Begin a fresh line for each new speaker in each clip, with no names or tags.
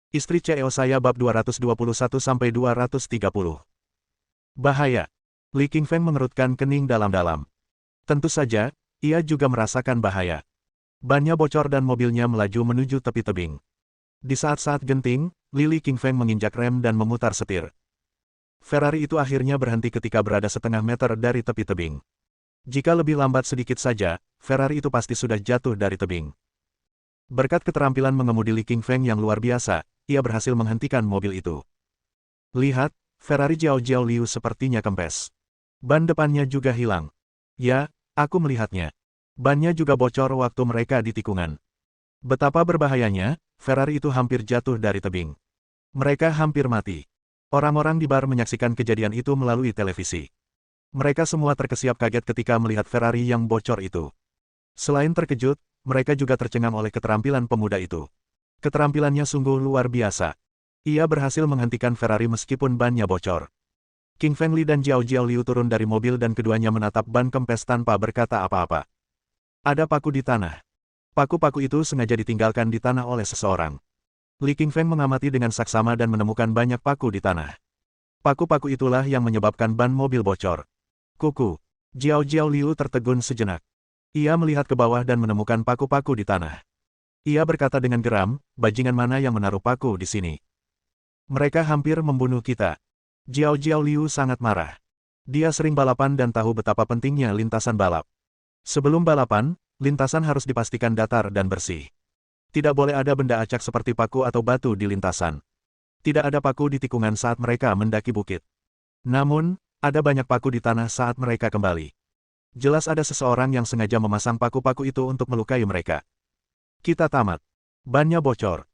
Istri CEO saya bab 221-230. Bahaya. Li Qingfeng mengerutkan kening dalam-dalam. Tentu saja, ia juga merasakan bahaya. Bannya bocor dan mobilnya melaju menuju tepi tebing. Di saat-saat genting, Li Qingfeng menginjak rem dan memutar setir. Ferrari itu akhirnya berhenti ketika berada setengah meter dari tepi tebing. Jika lebih lambat sedikit saja, Ferrari itu pasti sudah jatuh dari tebing. Berkat keterampilan mengemudi Li Qingfeng yang luar biasa, ia berhasil menghentikan mobil itu. Lihat, Ferrari Jiao Liu sepertinya kempes. Ban depannya juga hilang. Ya, aku melihatnya. Bannya juga bocor waktu mereka di tikungan. Betapa berbahayanya, Ferrari itu hampir jatuh dari tebing. Mereka hampir mati. Orang-orang di bar menyaksikan kejadian itu melalui televisi. Mereka semua terkesiap kaget ketika melihat Ferrari yang bocor itu. Selain terkejut, mereka juga tercengang oleh keterampilan pemuda itu. Keterampilannya sungguh luar biasa. Ia berhasil menghentikan Ferrari meskipun bannya bocor. Qingfeng Li dan Jiao Liu turun dari mobil dan keduanya menatap ban kempes tanpa berkata apa-apa. Ada paku di tanah. Paku-paku itu sengaja ditinggalkan di tanah oleh seseorang. Li Qingfeng mengamati dengan saksama dan menemukan banyak paku di tanah. Paku-paku itulah yang menyebabkan ban mobil bocor. Kuku. Jiao Liu tertegun sejenak. Ia melihat ke bawah dan menemukan paku-paku di tanah. Ia berkata dengan geram, bajingan mana yang menaruh paku di sini? Mereka hampir membunuh kita. Jiao Liu sangat marah. Dia sering balapan dan tahu betapa pentingnya lintasan balap. Sebelum balapan, lintasan harus dipastikan datar dan bersih. Tidak boleh ada benda acak seperti paku atau batu di lintasan. Tidak ada paku di tikungan saat mereka mendaki bukit. Namun, ada banyak paku di tanah saat mereka kembali. Jelas ada seseorang yang sengaja memasang paku-paku itu untuk melukai mereka. Kita tamat. Bannya bocor.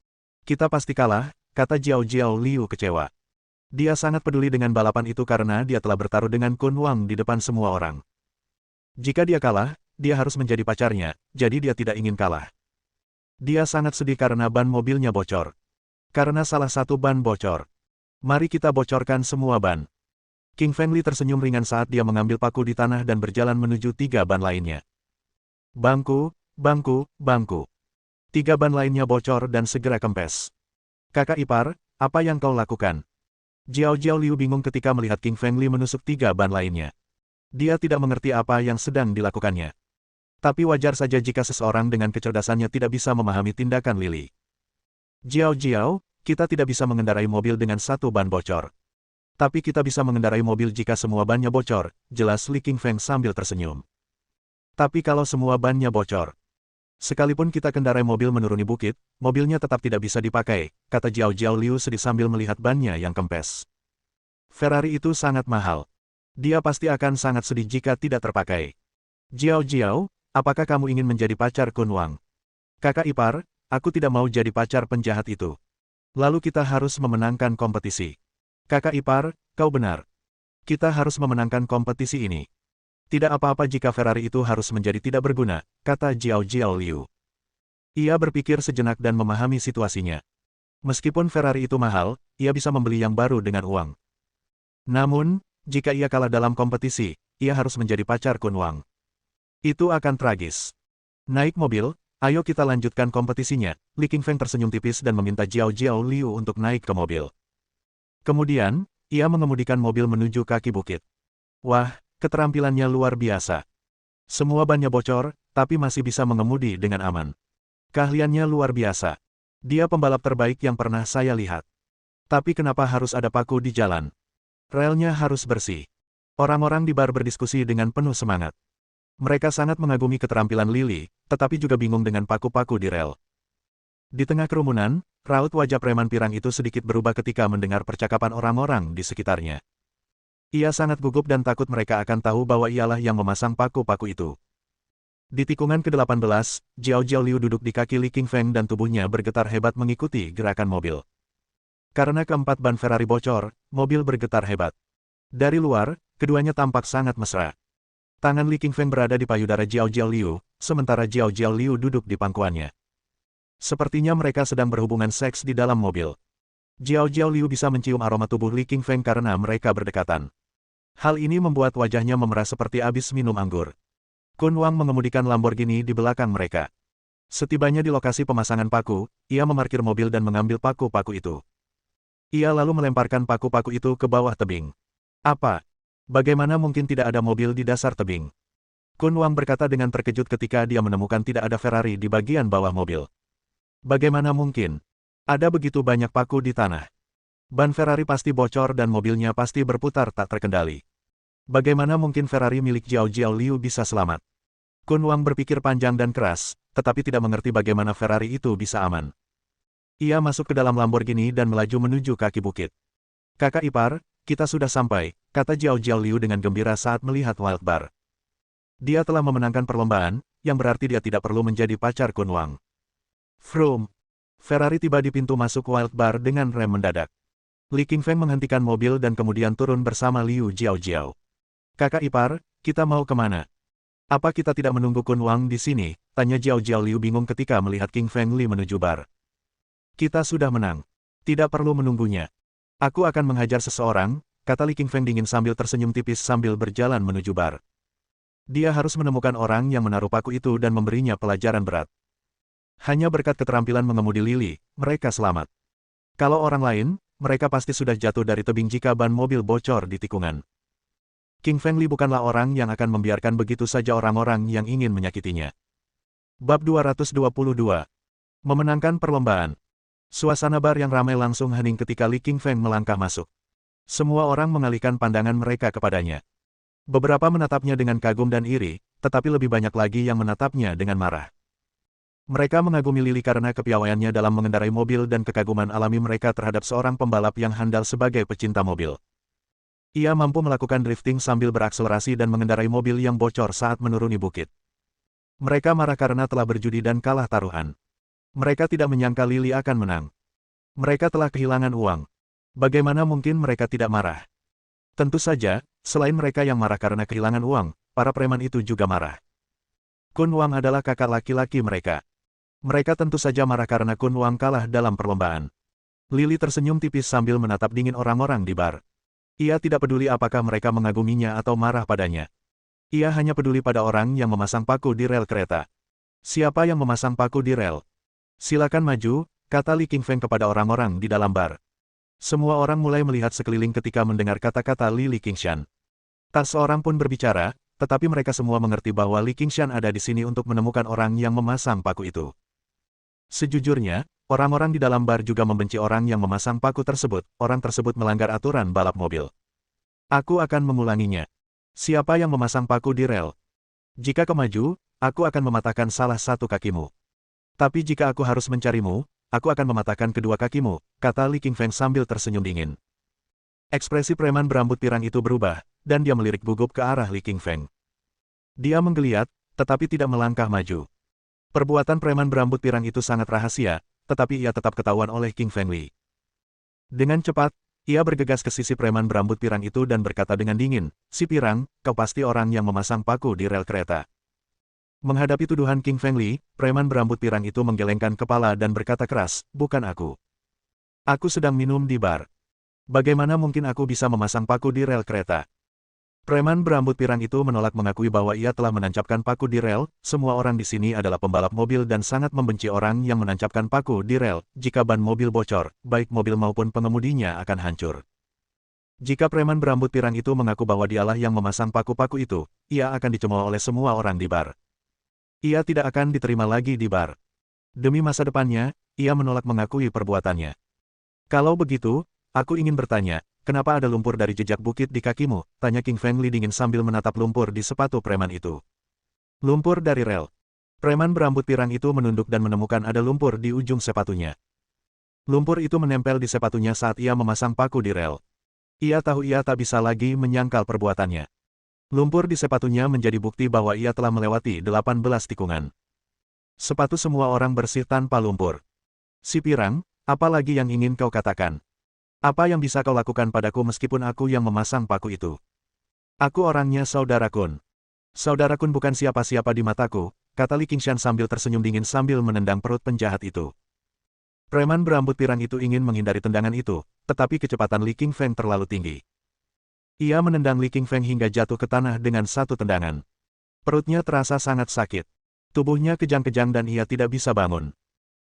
Kita pasti kalah, kata Jiao Liu kecewa. Dia sangat peduli dengan balapan itu karena dia telah bertaruh dengan Kun Wang di depan semua orang. Jika dia kalah, dia harus menjadi pacarnya, jadi dia tidak ingin kalah. Dia sangat sedih karena ban mobilnya bocor. Karena salah satu ban bocor. Mari kita bocorkan semua ban. Qingfeng Li tersenyum ringan saat dia mengambil paku di tanah dan berjalan menuju 3 ban lainnya. Bangku, bangku, bangku. 3 ban lainnya bocor dan segera kempes. Kakak ipar, apa yang kau lakukan? Jiao Liu bingung ketika melihat Qingfeng Li menusuk 3 ban lainnya. Dia tidak mengerti apa yang sedang dilakukannya. Tapi wajar saja jika seseorang dengan kecerdasannya tidak bisa memahami tindakan Li. Jiao, kita tidak bisa mengendarai mobil dengan 1 ban bocor. Tapi kita bisa mengendarai mobil jika semua bannya bocor, jelas Li Qingfeng sambil tersenyum. Tapi kalau semua bannya bocor, sekalipun kita kendarai mobil menuruni bukit, mobilnya tetap tidak bisa dipakai, kata Jiao Liu sedih sambil melihat bannya yang kempes. Ferrari itu sangat mahal. Dia pasti akan sangat sedih jika tidak terpakai. Jiao, apakah kamu ingin menjadi pacar Kun Wang? Kakak ipar, aku tidak mau jadi pacar penjahat itu. Lalu kita harus memenangkan kompetisi. Kakak ipar, kau benar. Kita harus memenangkan kompetisi ini. Tidak apa-apa jika Ferrari itu harus menjadi tidak berguna, kata Jiao Liu. Ia berpikir sejenak dan memahami situasinya. Meskipun Ferrari itu mahal, ia bisa membeli yang baru dengan uang. Namun, jika ia kalah dalam kompetisi, ia harus menjadi pacar Kun Wang. Itu akan tragis. Naik mobil, ayo kita lanjutkan kompetisinya. Li Qingfeng tersenyum tipis dan meminta Jiao Liu untuk naik ke mobil. Kemudian, ia mengemudikan mobil menuju kaki bukit. Wah, keterampilannya luar biasa. Semua bannya bocor, tapi masih bisa mengemudi dengan aman. Keahliannya luar biasa. Dia pembalap terbaik yang pernah saya lihat. Tapi kenapa harus ada paku di jalan? Relnya harus bersih. Orang-orang di bar berdiskusi dengan penuh semangat. Mereka sangat mengagumi keterampilan Li, tetapi juga bingung dengan paku-paku di rel. Di tengah kerumunan, raut wajah preman pirang itu sedikit berubah ketika mendengar percakapan orang-orang di sekitarnya. Ia sangat gugup dan takut mereka akan tahu bahwa ialah yang memasang paku-paku itu. Di tikungan ke-18, Jiao Liu duduk di kaki Li Qingfeng dan tubuhnya bergetar hebat mengikuti gerakan mobil. Karena keempat ban Ferrari bocor, mobil bergetar hebat. Dari luar, keduanya tampak sangat mesra. Tangan Li Qingfeng berada di payudara Jiao Liu, sementara Jiao Liu duduk di pangkuannya. Sepertinya mereka sedang berhubungan seks di dalam mobil. Jiao Liu bisa mencium aroma tubuh Li Qingfeng karena mereka berdekatan. Hal ini membuat wajahnya memerah seperti habis minum anggur. Kun Wang mengemudikan Lamborghini di belakang mereka. Setibanya di lokasi pemasangan paku, ia memarkir mobil dan mengambil paku-paku itu. Ia lalu melemparkan paku-paku itu ke bawah tebing. Apa? Bagaimana mungkin tidak ada mobil di dasar tebing? Kun Wang berkata dengan terkejut ketika dia menemukan tidak ada Ferrari di bagian bawah mobil. Bagaimana mungkin? Ada begitu banyak paku di tanah. Ban Ferrari pasti bocor dan mobilnya pasti berputar tak terkendali. Bagaimana mungkin Ferrari milik Jiao Jiao bisa selamat? Kun Wang berpikir panjang dan keras, tetapi tidak mengerti bagaimana Ferrari itu bisa aman. Ia masuk ke dalam Lamborghini dan melaju menuju kaki bukit. Kakak ipar, kita sudah sampai, kata Jiao Jiao dengan gembira saat melihat Wild Bar. Dia telah memenangkan perlombaan, yang berarti dia tidak perlu menjadi pacar Kun Wang. Vroom! Ferrari tiba di pintu masuk Wild Bar dengan rem mendadak. Li Qingfeng menghentikan mobil dan kemudian turun bersama Liu Jiao. Kakak ipar, kita mau kemana? Apa kita tidak menunggu Kun Wang di sini? Tanya Jiao Jiao bingung ketika melihat King Feng Li menuju bar. Kita sudah menang. Tidak perlu menunggunya. Aku akan menghajar seseorang, kata Li King Feng dingin sambil tersenyum tipis sambil berjalan menuju bar. Dia harus menemukan orang yang menaruh paku itu dan memberinya pelajaran berat. Hanya berkat keterampilan mengemudi Lili, mereka selamat. Kalau orang lain, mereka pasti sudah jatuh dari tebing jika ban mobil bocor di tikungan. King Feng Li bukanlah orang yang akan membiarkan begitu saja orang-orang yang ingin menyakitinya. Bab 222. Memenangkan perlombaan. Suasana bar yang ramai langsung hening ketika Li King Feng melangkah masuk. Semua orang mengalihkan pandangan mereka kepadanya. Beberapa menatapnya dengan kagum dan iri, tetapi lebih banyak lagi yang menatapnya dengan marah. Mereka mengagumi Lili karena kepiawaiannya dalam mengendarai mobil dan kekaguman alami mereka terhadap seorang pembalap yang handal sebagai pecinta mobil. Ia mampu melakukan drifting sambil berakselerasi dan mengendarai mobil yang bocor saat menuruni bukit. Mereka marah karena telah berjudi dan kalah taruhan. Mereka tidak menyangka Lili akan menang. Mereka telah kehilangan uang. Bagaimana mungkin mereka tidak marah? Tentu saja, selain mereka yang marah karena kehilangan uang, para preman itu juga marah. Kun Wang adalah kakak laki-laki mereka. Mereka tentu saja marah karena Kun Wang kalah dalam perlombaan. Lili tersenyum tipis sambil menatap dingin orang-orang di bar. Ia tidak peduli apakah mereka mengaguminya atau marah padanya. Ia hanya peduli pada orang yang memasang paku di rel kereta. Siapa yang memasang paku di rel? Silakan maju, kata Li Qingfeng kepada orang-orang di dalam bar. Semua orang mulai melihat sekeliling ketika mendengar kata-kata Li Qingshan. Tak seorang pun berbicara, tetapi mereka semua mengerti bahwa Li Qingshan ada di sini untuk menemukan orang yang memasang paku itu. Sejujurnya, orang-orang di dalam bar juga membenci orang yang memasang paku tersebut. Orang tersebut melanggar aturan balap mobil. Aku akan mengulanginya. Siapa yang memasang paku di rel? Jika kau maju, aku akan mematahkan salah satu kakimu. Tapi jika aku harus mencarimu, aku akan mematahkan kedua kakimu, kata Li Qingfeng sambil tersenyum dingin. Ekspresi preman berambut pirang itu berubah, dan dia melirik gugup ke arah Li Qingfeng. Dia menggeliat, tetapi tidak melangkah maju. Perbuatan preman berambut pirang itu sangat rahasia, tetapi ia tetap ketahuan oleh King Feng Li. Dengan cepat, ia bergegas ke sisi preman berambut pirang itu dan berkata dengan dingin, "Si pirang, kau pasti orang yang memasang paku di rel kereta." Menghadapi tuduhan King Feng Li, preman berambut pirang itu menggelengkan kepala dan berkata keras, "Bukan aku. Aku sedang minum di bar. Bagaimana mungkin aku bisa memasang paku di rel kereta?" Preman berambut pirang itu menolak mengakui bahwa ia telah menancapkan paku di rel. Semua orang di sini adalah pembalap mobil dan sangat membenci orang yang menancapkan paku di rel. Jika ban mobil bocor, baik mobil maupun pengemudinya akan hancur. Jika preman berambut pirang itu mengaku bahwa dialah yang memasang paku-paku itu, ia akan dicemooh oleh semua orang di bar. Ia tidak akan diterima lagi di bar. Demi masa depannya, ia menolak mengakui perbuatannya. Kalau begitu, aku ingin bertanya, kenapa ada lumpur dari jejak bukit di kakimu? Tanya King Feng Li dingin sambil menatap lumpur di sepatu preman itu. Lumpur dari rel. Preman berambut pirang itu menunduk dan menemukan ada lumpur di ujung sepatunya. Lumpur itu menempel di sepatunya saat ia memasang paku di rel. Ia tahu ia tak bisa lagi menyangkal perbuatannya. Lumpur di sepatunya menjadi bukti bahwa ia telah melewati 18 tikungan. Sepatu semua orang bersih tanpa lumpur. Si pirang, apa lagi yang ingin kau katakan? Apa yang bisa kau lakukan padaku meskipun aku yang memasang paku itu? Aku orangnya saudara Kun. Saudara Kun bukan siapa-siapa di mataku, kata Li Qingshan sambil tersenyum dingin sambil menendang perut penjahat itu. Preman berambut pirang itu ingin menghindari tendangan itu, tetapi kecepatan Li Qingfeng terlalu tinggi. Ia menendang Li Qingfeng hingga jatuh ke tanah dengan satu tendangan. Perutnya terasa sangat sakit. Tubuhnya kejang-kejang dan ia tidak bisa bangun.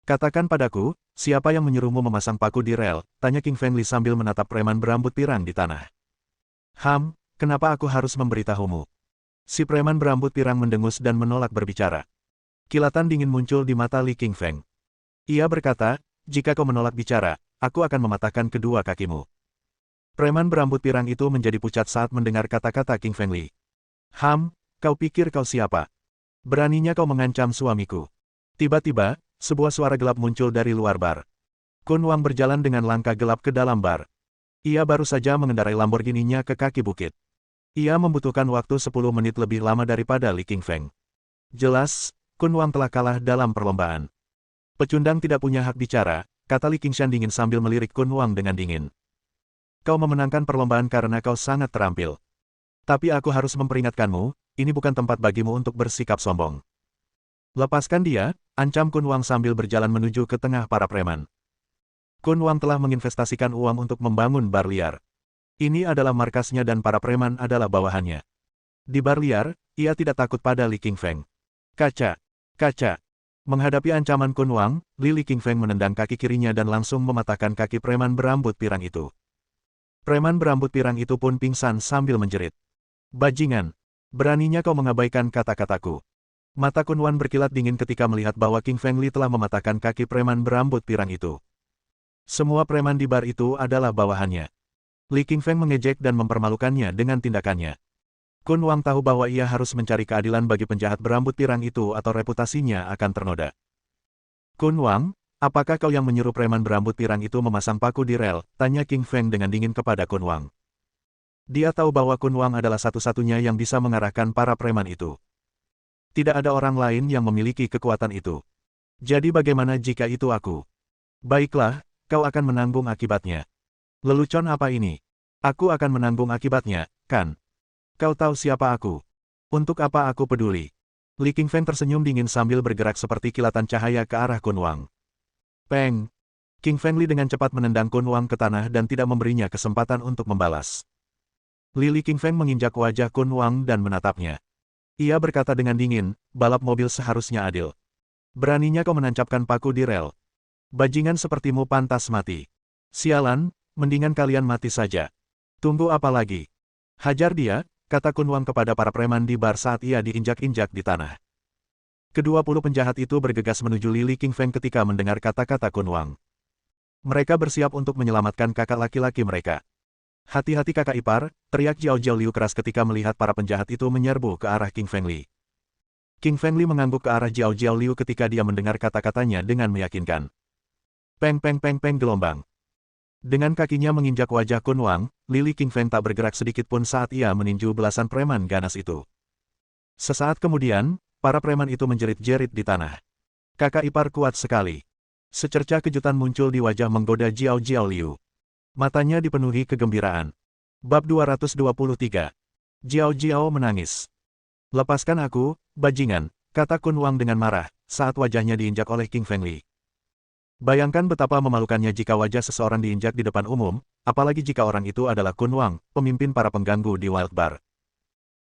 Katakan padaku, siapa yang menyuruhmu memasang paku di rel? Tanya King Feng Li sambil menatap preman berambut pirang di tanah. Kenapa aku harus memberitahumu? Si preman berambut pirang mendengus dan menolak berbicara. Kilatan dingin muncul di mata Li King Feng. Ia berkata, jika kau menolak bicara, aku akan mematahkan kedua kakimu. Preman berambut pirang itu menjadi pucat saat mendengar kata-kata King Feng Li. Kau pikir kau siapa? Beraninya kau mengancam suamiku. Tiba-tiba, sebuah suara gelap muncul dari luar bar. Kun Wang berjalan dengan langkah gelap ke dalam bar. Ia baru saja mengendarai Lamborghini-nya ke kaki bukit. Ia membutuhkan waktu 10 menit lebih lama daripada Li King Feng. Jelas, Kun Wang telah kalah dalam perlombaan. Pecundang tidak punya hak bicara, kata Li Qingshan dingin sambil melirik Kun Wang dengan dingin. Kau memenangkan perlombaan karena kau sangat terampil. Tapi aku harus memperingatkanmu, ini bukan tempat bagimu untuk bersikap sombong. Lepaskan dia, ancam Kun Wang sambil berjalan menuju ke tengah para preman. Kun Wang telah menginvestasikan uang untuk membangun bar liar. Ini adalah markasnya dan para preman adalah bawahannya. Di bar liar, ia tidak takut pada Li King Feng. Kaca. Menghadapi ancaman Kun Wang, Li King Feng menendang kaki kirinya dan langsung mematahkan kaki preman berambut pirang itu. Preman berambut pirang itu pun pingsan sambil menjerit. Bajingan! Beraninya kau mengabaikan kata-kataku. Mata Kun Wang berkilat dingin ketika melihat bahwa King Feng Li telah mematahkan kaki preman berambut pirang itu. Semua preman di bar itu adalah bawahannya. Li King Feng mengejek dan mempermalukannya dengan tindakannya. Kun Wang tahu bahwa ia harus mencari keadilan bagi penjahat berambut pirang itu atau reputasinya akan ternoda. Kun Wang, apakah kau yang menyuruh preman berambut pirang itu memasang paku di rel? Tanya King Feng dengan dingin kepada Kun Wang. Dia tahu bahwa Kun Wang adalah satu-satunya yang bisa mengarahkan para preman itu. Tidak ada orang lain yang memiliki kekuatan itu. Jadi bagaimana jika itu aku? Baiklah, kau akan menanggung akibatnya. Lelucon apa ini? Aku akan menanggung akibatnya, kan? Kau tahu siapa aku? Untuk apa aku peduli? Li King Feng tersenyum dingin sambil bergerak seperti kilatan cahaya ke arah Kun Wang. Peng! King Feng Li dengan cepat menendang Kun Wang ke tanah dan tidak memberinya kesempatan untuk membalas. Li King Feng menginjak wajah Kun Wang dan menatapnya. Ia berkata dengan dingin, balap mobil seharusnya adil. Beraninya kau menancapkan paku di rel. Bajingan sepertimu pantas mati. Sialan, mendingan kalian mati saja. Tunggu apa lagi? Hajar dia, kata Kun Wang kepada para preman di bar saat ia diinjak-injak di tanah. Ke-20 penjahat itu bergegas menuju Li King Feng ketika mendengar kata-kata Kun Wang. Mereka bersiap untuk menyelamatkan kakak laki-laki mereka. Hati-hati kakak ipar, teriak Jiao Liu keras ketika melihat para penjahat itu menyerbu ke arah King Feng Li. King Feng Li mengangguk ke arah Jiao Liu ketika dia mendengar kata-katanya dengan meyakinkan. Peng gelombang. Dengan kakinya menginjak wajah Kun Wang, Li King Feng tak bergerak sedikit pun saat ia meninju belasan preman ganas itu. Sesaat kemudian, para preman itu menjerit-jerit di tanah. Kakak ipar kuat sekali. Secercah kejutan muncul di wajah menggoda Jiao Liu. Matanya dipenuhi kegembiraan. Bab 223. Jiao menangis. Lepaskan aku, bajingan, kata Kun Wang dengan marah, saat wajahnya diinjak oleh King Feng Li. Bayangkan betapa memalukannya jika wajah seseorang diinjak di depan umum, apalagi jika orang itu adalah Kun Wang, pemimpin para pengganggu di Wild Bar.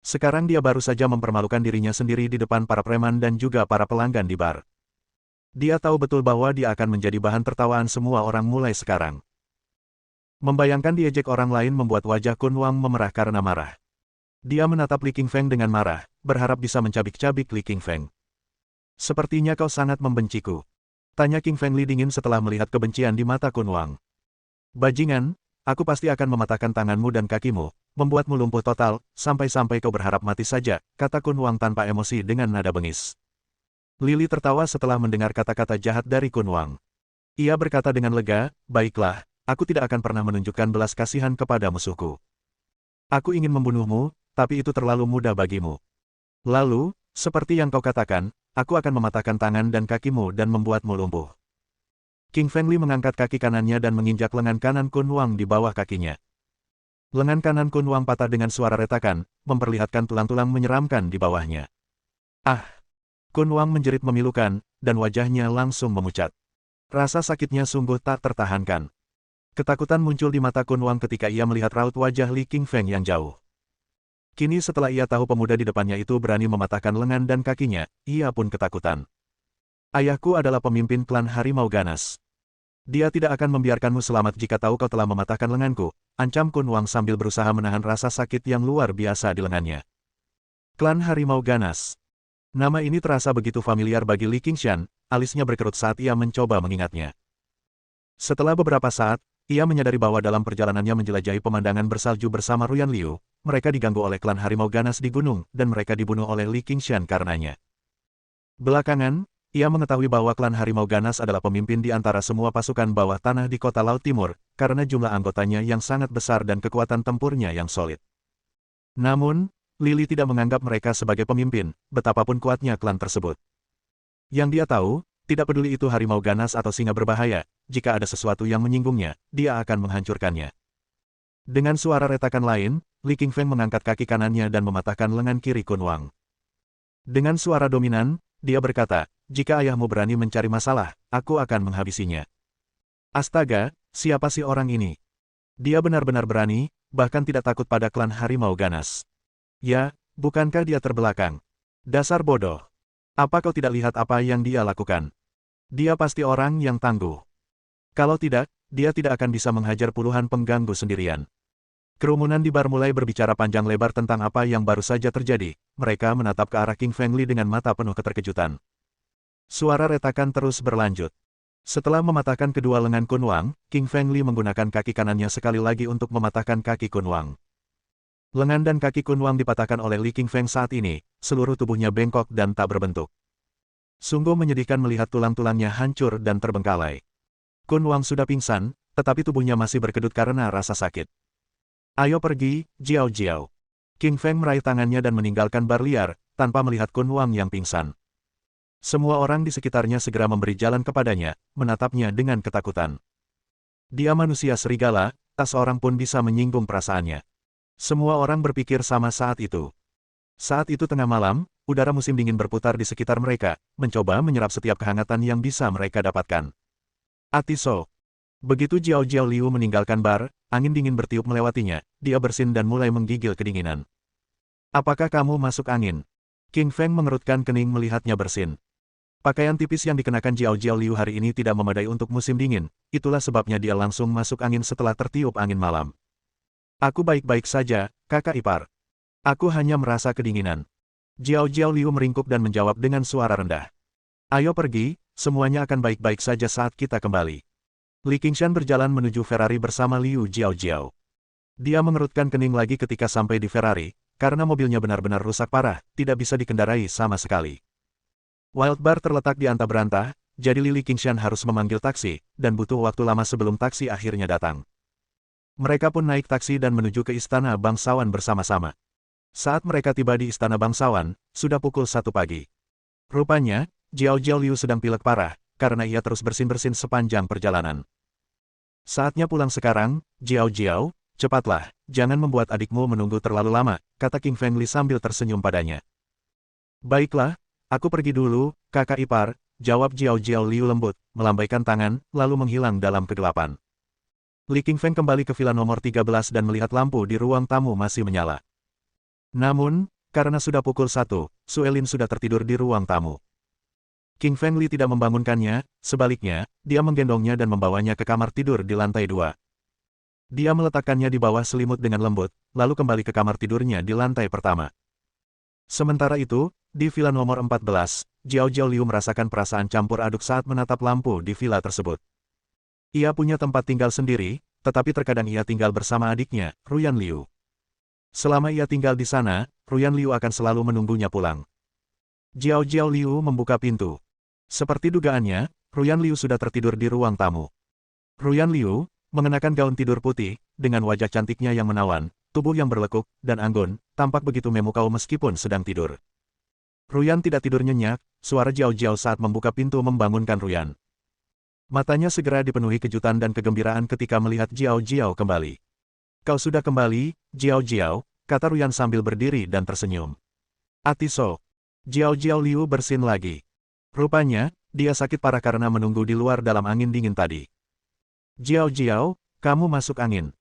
Sekarang dia baru saja mempermalukan dirinya sendiri di depan para preman dan juga para pelanggan di bar. Dia tahu betul bahwa dia akan menjadi bahan tertawaan semua orang mulai sekarang. Membayangkan diejek orang lain membuat wajah Kun Wang memerah karena marah. Dia menatap Li King Feng dengan marah, berharap bisa mencabik-cabik Li King Feng. Sepertinya kau sangat membenciku. Tanya King Feng Li dingin setelah melihat kebencian di mata Kun Wang. Bajingan, aku pasti akan mematahkan tanganmu dan kakimu, membuatmu lumpuh total, sampai-sampai kau berharap mati saja, kata Kun Wang tanpa emosi dengan nada bengis. Lili tertawa setelah mendengar kata-kata jahat dari Kun Wang. Ia berkata dengan lega, baiklah. Aku tidak akan pernah menunjukkan belas kasihan kepada musuhku. Aku ingin membunuhmu, tapi itu terlalu mudah bagimu. Lalu, seperti yang kau katakan, aku akan mematahkan tangan dan kakimu dan membuatmu lumpuh. King Feng Li mengangkat kaki kanannya dan menginjak lengan kanan Kun Wang di bawah kakinya. Lengan kanan Kun Wang patah dengan suara retakan, memperlihatkan tulang-tulang menyeramkan di bawahnya. Ah! Kun Wang menjerit memilukan, dan wajahnya langsung memucat. Rasa sakitnya sungguh tak tertahankan. Ketakutan muncul di mata Kun Wang ketika ia melihat raut wajah Li King Feng yang jauh. Kini setelah ia tahu pemuda di depannya itu berani mematahkan lengan dan kakinya, ia pun ketakutan. Ayahku adalah pemimpin klan Harimau Ganas. Dia tidak akan membiarkanmu selamat jika tahu kau telah mematahkan lenganku, ancam Kun Wang sambil berusaha menahan rasa sakit yang luar biasa di lengannya. Klan Harimau Ganas. Nama ini terasa begitu familiar bagi Li Qingshan, alisnya berkerut saat ia mencoba mengingatnya. Setelah beberapa saat, ia menyadari bahwa dalam perjalanannya menjelajahi pemandangan bersalju bersama Ruyan Liu, mereka diganggu oleh klan Harimau Ganas di gunung, dan mereka dibunuh oleh Li Qingshan karenanya. Belakangan, ia mengetahui bahwa klan Harimau Ganas adalah pemimpin di antara semua pasukan bawah tanah di kota Laut Timur, karena jumlah anggotanya yang sangat besar dan kekuatan tempurnya yang solid. Namun, Lily tidak menganggap mereka sebagai pemimpin, betapapun kuatnya klan tersebut. Yang dia tahu, tidak peduli itu Harimau Ganas atau singa berbahaya, jika ada sesuatu yang menyinggungnya, dia akan menghancurkannya. Dengan suara retakan lain, Li Qingfeng mengangkat kaki kanannya dan mematahkan lengan kiri Kun Wang. Dengan suara dominan, dia berkata, jika ayahmu berani mencari masalah, aku akan menghabisinya. Astaga, siapa sih orang ini? Dia benar-benar berani, bahkan tidak takut pada klan Harimau Ganas. Ya, bukankah dia terbelakang? Dasar bodoh. Apa kau tidak lihat apa yang dia lakukan? Dia pasti orang yang tangguh. Kalau tidak, dia tidak akan bisa menghajar puluhan pengganggu sendirian. Kerumunan di bar mulai berbicara panjang lebar tentang apa yang baru saja terjadi. Mereka menatap ke arah King Feng Li dengan mata penuh keterkejutan. Suara retakan terus berlanjut. Setelah mematahkan kedua lengan Kun Wang, King Feng Li menggunakan kaki kanannya sekali lagi untuk mematahkan kaki Kun Wang. Lengan dan kaki Kun Wang dipatahkan oleh Li Qingfeng saat ini, seluruh tubuhnya bengkok dan tak berbentuk. Sungguh menyedihkan melihat tulang-tulangnya hancur dan terbengkalai. Kun Wang sudah pingsan, tetapi tubuhnya masih berkedut karena rasa sakit. Ayo pergi, Jiao Jiao. King Feng meraih tangannya dan meninggalkan bar liar, tanpa melihat Kun Wang yang pingsan. Semua orang di sekitarnya segera memberi jalan kepadanya, menatapnya dengan ketakutan. Dia manusia serigala, tak seorang pun bisa menyinggung perasaannya. Semua orang berpikir sama saat itu. Saat itu tengah malam, udara musim dingin berputar di sekitar mereka, mencoba menyerap setiap kehangatan yang bisa mereka dapatkan. Atiso. Begitu Jiao Jiao Liu meninggalkan bar, angin dingin bertiup melewatinya, dia bersin dan mulai menggigil kedinginan. Apakah kamu masuk angin? King Feng mengerutkan kening melihatnya bersin. Pakaian tipis yang dikenakan Jiao Jiao Liu hari ini tidak memadai untuk musim dingin, itulah sebabnya dia langsung masuk angin setelah tertiup angin malam. Aku baik-baik saja, kakak ipar. Aku hanya merasa kedinginan. Jiao Jiao Liu meringkuk dan menjawab dengan suara rendah. Ayo pergi, semuanya akan baik-baik saja saat kita kembali. Li Qingshan berjalan menuju Ferrari bersama Liu Jiao Jiao. Dia mengerutkan kening lagi ketika sampai di Ferrari, karena mobilnya benar-benar rusak parah, tidak bisa dikendarai sama sekali. Wild Bar terletak di antah berantah, jadi Li Qingshan harus memanggil taksi, dan butuh waktu lama sebelum taksi akhirnya datang. Mereka pun naik taksi dan menuju ke Istana Bangsawan bersama-sama. Saat mereka tiba di Istana Bangsawan, sudah pukul 1 pagi. Rupanya, Jiao Jiao Liu sedang pilek parah, karena ia terus bersin-bersin sepanjang perjalanan. Saatnya pulang sekarang, Jiao Jiao, cepatlah, jangan membuat adikmu menunggu terlalu lama, kata King Feng Li sambil tersenyum padanya. Baiklah, aku pergi dulu, kakak ipar, jawab Jiao Jiao Liu lembut, melambaikan tangan, lalu menghilang dalam kegelapan. Li Qingfeng kembali ke villa nomor 13 dan melihat lampu di ruang tamu masih menyala. Namun, karena sudah pukul 1, Su Elin sudah tertidur di ruang tamu. King Feng Li tidak membangunkannya, sebaliknya, dia menggendongnya dan membawanya ke kamar tidur di lantai 2. Dia meletakkannya di bawah selimut dengan lembut, lalu kembali ke kamar tidurnya di lantai pertama. Sementara itu, di villa nomor 14, Jiao Jiao Liu merasakan perasaan campur aduk saat menatap lampu di villa tersebut. Ia punya tempat tinggal sendiri, tetapi terkadang ia tinggal bersama adiknya, Ruyan Liu. Selama ia tinggal di sana, Ruyan Liu akan selalu menunggunya pulang. Jiao Jiao Liu membuka pintu. Seperti dugaannya, Ruyan Liu sudah tertidur di ruang tamu. Ruyan Liu, mengenakan gaun tidur putih, dengan wajah cantiknya yang menawan, tubuh yang berlekuk, dan anggun, tampak begitu memukau meskipun sedang tidur. Ruyan tidak tidur nyenyak, suara Jiao Jiao saat membuka pintu membangunkan Ruyan. Matanya segera dipenuhi kejutan dan kegembiraan ketika melihat Jiao Jiao kembali. Kau sudah kembali, Jiao Jiao, kata Ruyan sambil berdiri dan tersenyum. Atiso. Jiao Jiao Liu bersin lagi. Rupanya, dia sakit parah karena menunggu di luar dalam angin dingin tadi. Jiao Jiao, kamu masuk angin.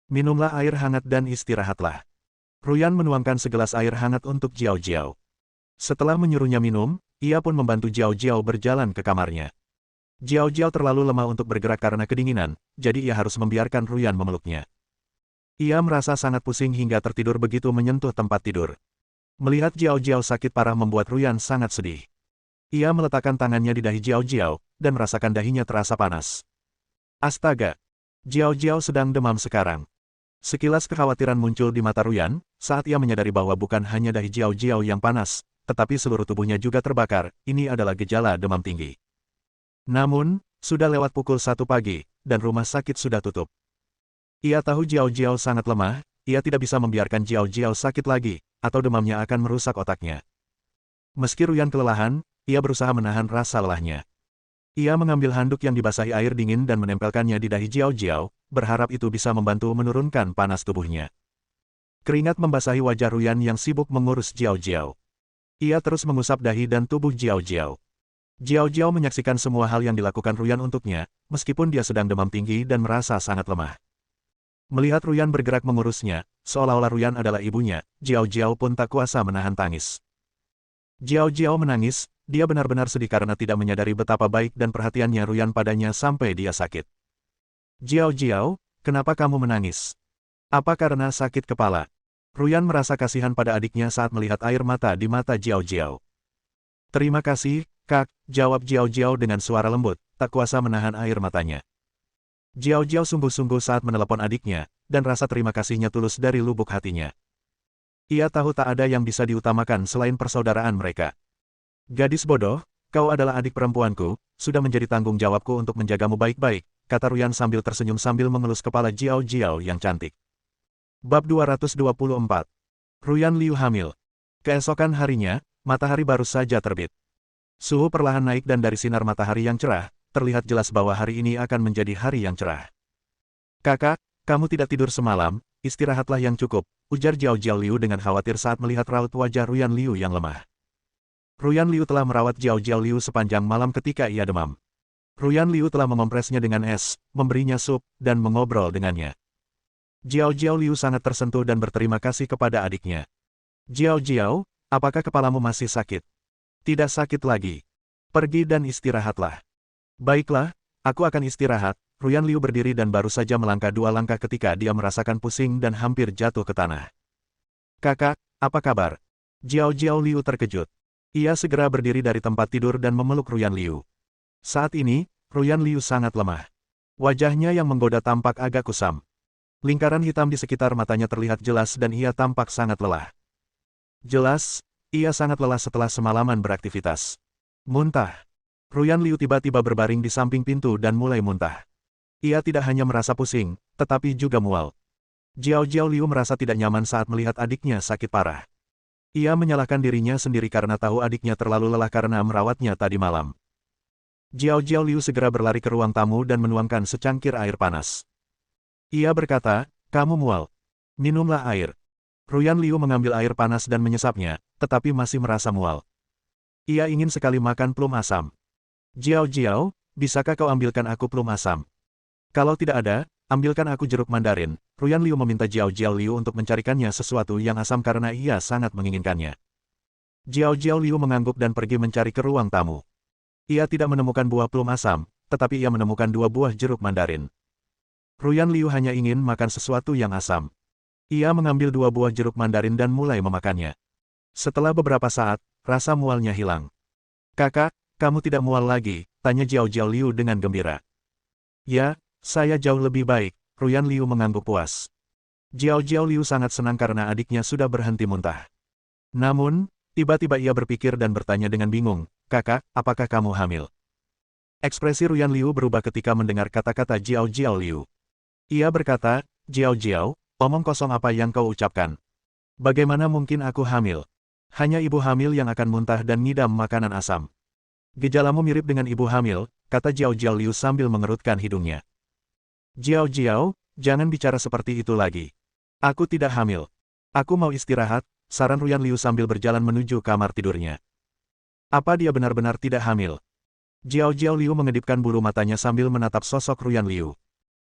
Minumlah air hangat dan istirahatlah. Ruyan menuangkan segelas air hangat untuk Jiao Jiao. Setelah menyuruhnya minum, ia pun membantu Jiao Jiao berjalan ke kamarnya. Jiao Jiao terlalu lemah untuk bergerak karena kedinginan, jadi ia harus membiarkan Ruyan memeluknya. Ia merasa sangat pusing hingga tertidur begitu menyentuh tempat tidur. Melihat Jiao Jiao sakit parah membuat Ruyan sangat sedih. Ia meletakkan tangannya di dahi Jiao Jiao, dan merasakan dahinya terasa panas. Astaga! Jiao Jiao sedang demam sekarang. Sekilas kekhawatiran muncul di mata Ruyan, saat ia menyadari bahwa bukan hanya dahi Jiao Jiao yang panas, tetapi seluruh tubuhnya juga terbakar. Ini adalah gejala demam tinggi. Namun, sudah lewat pukul 1 pagi, dan rumah sakit sudah tutup. Ia tahu Jiao Jiao sangat lemah, ia tidak bisa membiarkan Jiao Jiao sakit lagi, atau demamnya akan merusak otaknya. Meski Ruyan kelelahan, ia berusaha menahan rasa lelahnya. Ia mengambil handuk yang dibasahi air dingin dan menempelkannya di dahi Jiao Jiao, berharap itu bisa membantu menurunkan panas tubuhnya. Keringat membasahi wajah Ruyan yang sibuk mengurus Jiao Jiao. Ia terus mengusap dahi dan tubuh Jiao Jiao. Jiao Jiao menyaksikan semua hal yang dilakukan Ruyan untuknya, meskipun dia sedang demam tinggi dan merasa sangat lemah. Melihat Ruyan bergerak mengurusnya, seolah-olah Ruyan adalah ibunya, Jiao Jiao pun tak kuasa menahan tangis. Jiao Jiao menangis, dia benar-benar sedih karena tidak menyadari betapa baik dan perhatiannya Ruyan padanya sampai dia sakit. Jiao Jiao, kenapa kamu menangis? Apa karena sakit kepala? Ruyan merasa kasihan pada adiknya saat melihat air mata di mata Jiao Jiao. Terima kasih, Kak, jawab Jiao Jiao dengan suara lembut, tak kuasa menahan air matanya. Jiao Jiao sungguh-sungguh saat menelepon adiknya, dan rasa terima kasihnya tulus dari lubuk hatinya. Ia tahu tak ada yang bisa diutamakan selain persaudaraan mereka. Gadis bodoh, kau adalah adik perempuanku, sudah menjadi tanggung jawabku untuk menjagamu baik-baik, kata Ruyan sambil tersenyum sambil mengelus kepala Jiao Jiao yang cantik. Bab 224. Ruyan Liu hamil. Keesokan harinya, matahari baru saja terbit. Suhu perlahan naik dan dari sinar matahari yang cerah, terlihat jelas bahwa hari ini akan menjadi hari yang cerah. Kakak, kamu tidak tidur semalam, istirahatlah yang cukup, ujar Jiao Jiao Liu dengan khawatir saat melihat raut wajah Ruyan Liu yang lemah. Ruyan Liu telah merawat Jiao Jiao Liu sepanjang malam ketika ia demam. Ruyan Liu telah memompresnya dengan es, memberinya sup, dan mengobrol dengannya. Jiao Jiao Liu sangat tersentuh dan berterima kasih kepada adiknya. Jiao Jiao, apakah kepalamu masih sakit? Tidak sakit lagi. Pergi dan istirahatlah. Baiklah, aku akan istirahat. Ruyan Liu berdiri dan baru saja melangkah 2 langkah ketika dia merasakan pusing dan hampir jatuh ke tanah. Kakak, apa kabar? Jiao Jiao Liu terkejut. Ia segera berdiri dari tempat tidur dan memeluk Ruyan Liu. Saat ini, Ruyan Liu sangat lemah. Wajahnya yang menggoda tampak agak kusam. Lingkaran hitam di sekitar matanya terlihat jelas dan ia tampak sangat lelah. Jelas, ia sangat lelah setelah semalaman beraktivitas. Muntah. Ruyan Liu tiba-tiba berbaring di samping pintu dan mulai muntah. Ia tidak hanya merasa pusing, tetapi juga mual. Jiao Jiao Liu merasa tidak nyaman saat melihat adiknya sakit parah. Ia menyalahkan dirinya sendiri karena tahu adiknya terlalu lelah karena merawatnya tadi malam. Jiao Jiao Liu segera berlari ke ruang tamu dan menuangkan secangkir air panas. Ia berkata, kamu mual. Minumlah air. Ruyan Liu mengambil air panas dan menyesapnya, tetapi masih merasa mual. Ia ingin sekali makan plum asam. Jiao Jiao, bisakah kau ambilkan aku plum asam? Kalau tidak ada, ambilkan aku jeruk mandarin. Ruyan Liu meminta Jiao Jiao Liu untuk mencarikannya sesuatu yang asam karena ia sangat menginginkannya. Jiao Jiao Liu mengangguk dan pergi mencari ke ruang tamu. Ia tidak menemukan buah plum asam, tetapi ia menemukan 2 buah jeruk mandarin. Ruyan Liu hanya ingin makan sesuatu yang asam. Ia mengambil 2 buah jeruk mandarin dan mulai memakannya. Setelah beberapa saat, rasa mualnya hilang. Kakak, kamu tidak mual lagi, tanya Jiao Jiao Liu dengan gembira. Ya, saya jauh lebih baik. Ruyan Liu mengangguk puas. Jiao Jiao Liu sangat senang karena adiknya sudah berhenti muntah. Namun, tiba-tiba ia berpikir dan bertanya dengan bingung, kakak, apakah kamu hamil? Ekspresi Ruyan Liu berubah ketika mendengar kata-kata Jiao Jiao Liu. Ia berkata, Jiao Jiao, omong kosong apa yang kau ucapkan? Bagaimana mungkin aku hamil? Hanya ibu hamil yang akan muntah dan ngidam makanan asam. Gejalamu mirip dengan ibu hamil, kata Jiao Jiao Liu sambil mengerutkan hidungnya. Jiao Jiao, jangan bicara seperti itu lagi. Aku tidak hamil. Aku mau istirahat, saran Ruyan Liu sambil berjalan menuju kamar tidurnya. Apa dia benar-benar tidak hamil? Jiao Jiao Liu mengedipkan bulu matanya sambil menatap sosok Ruyan Liu.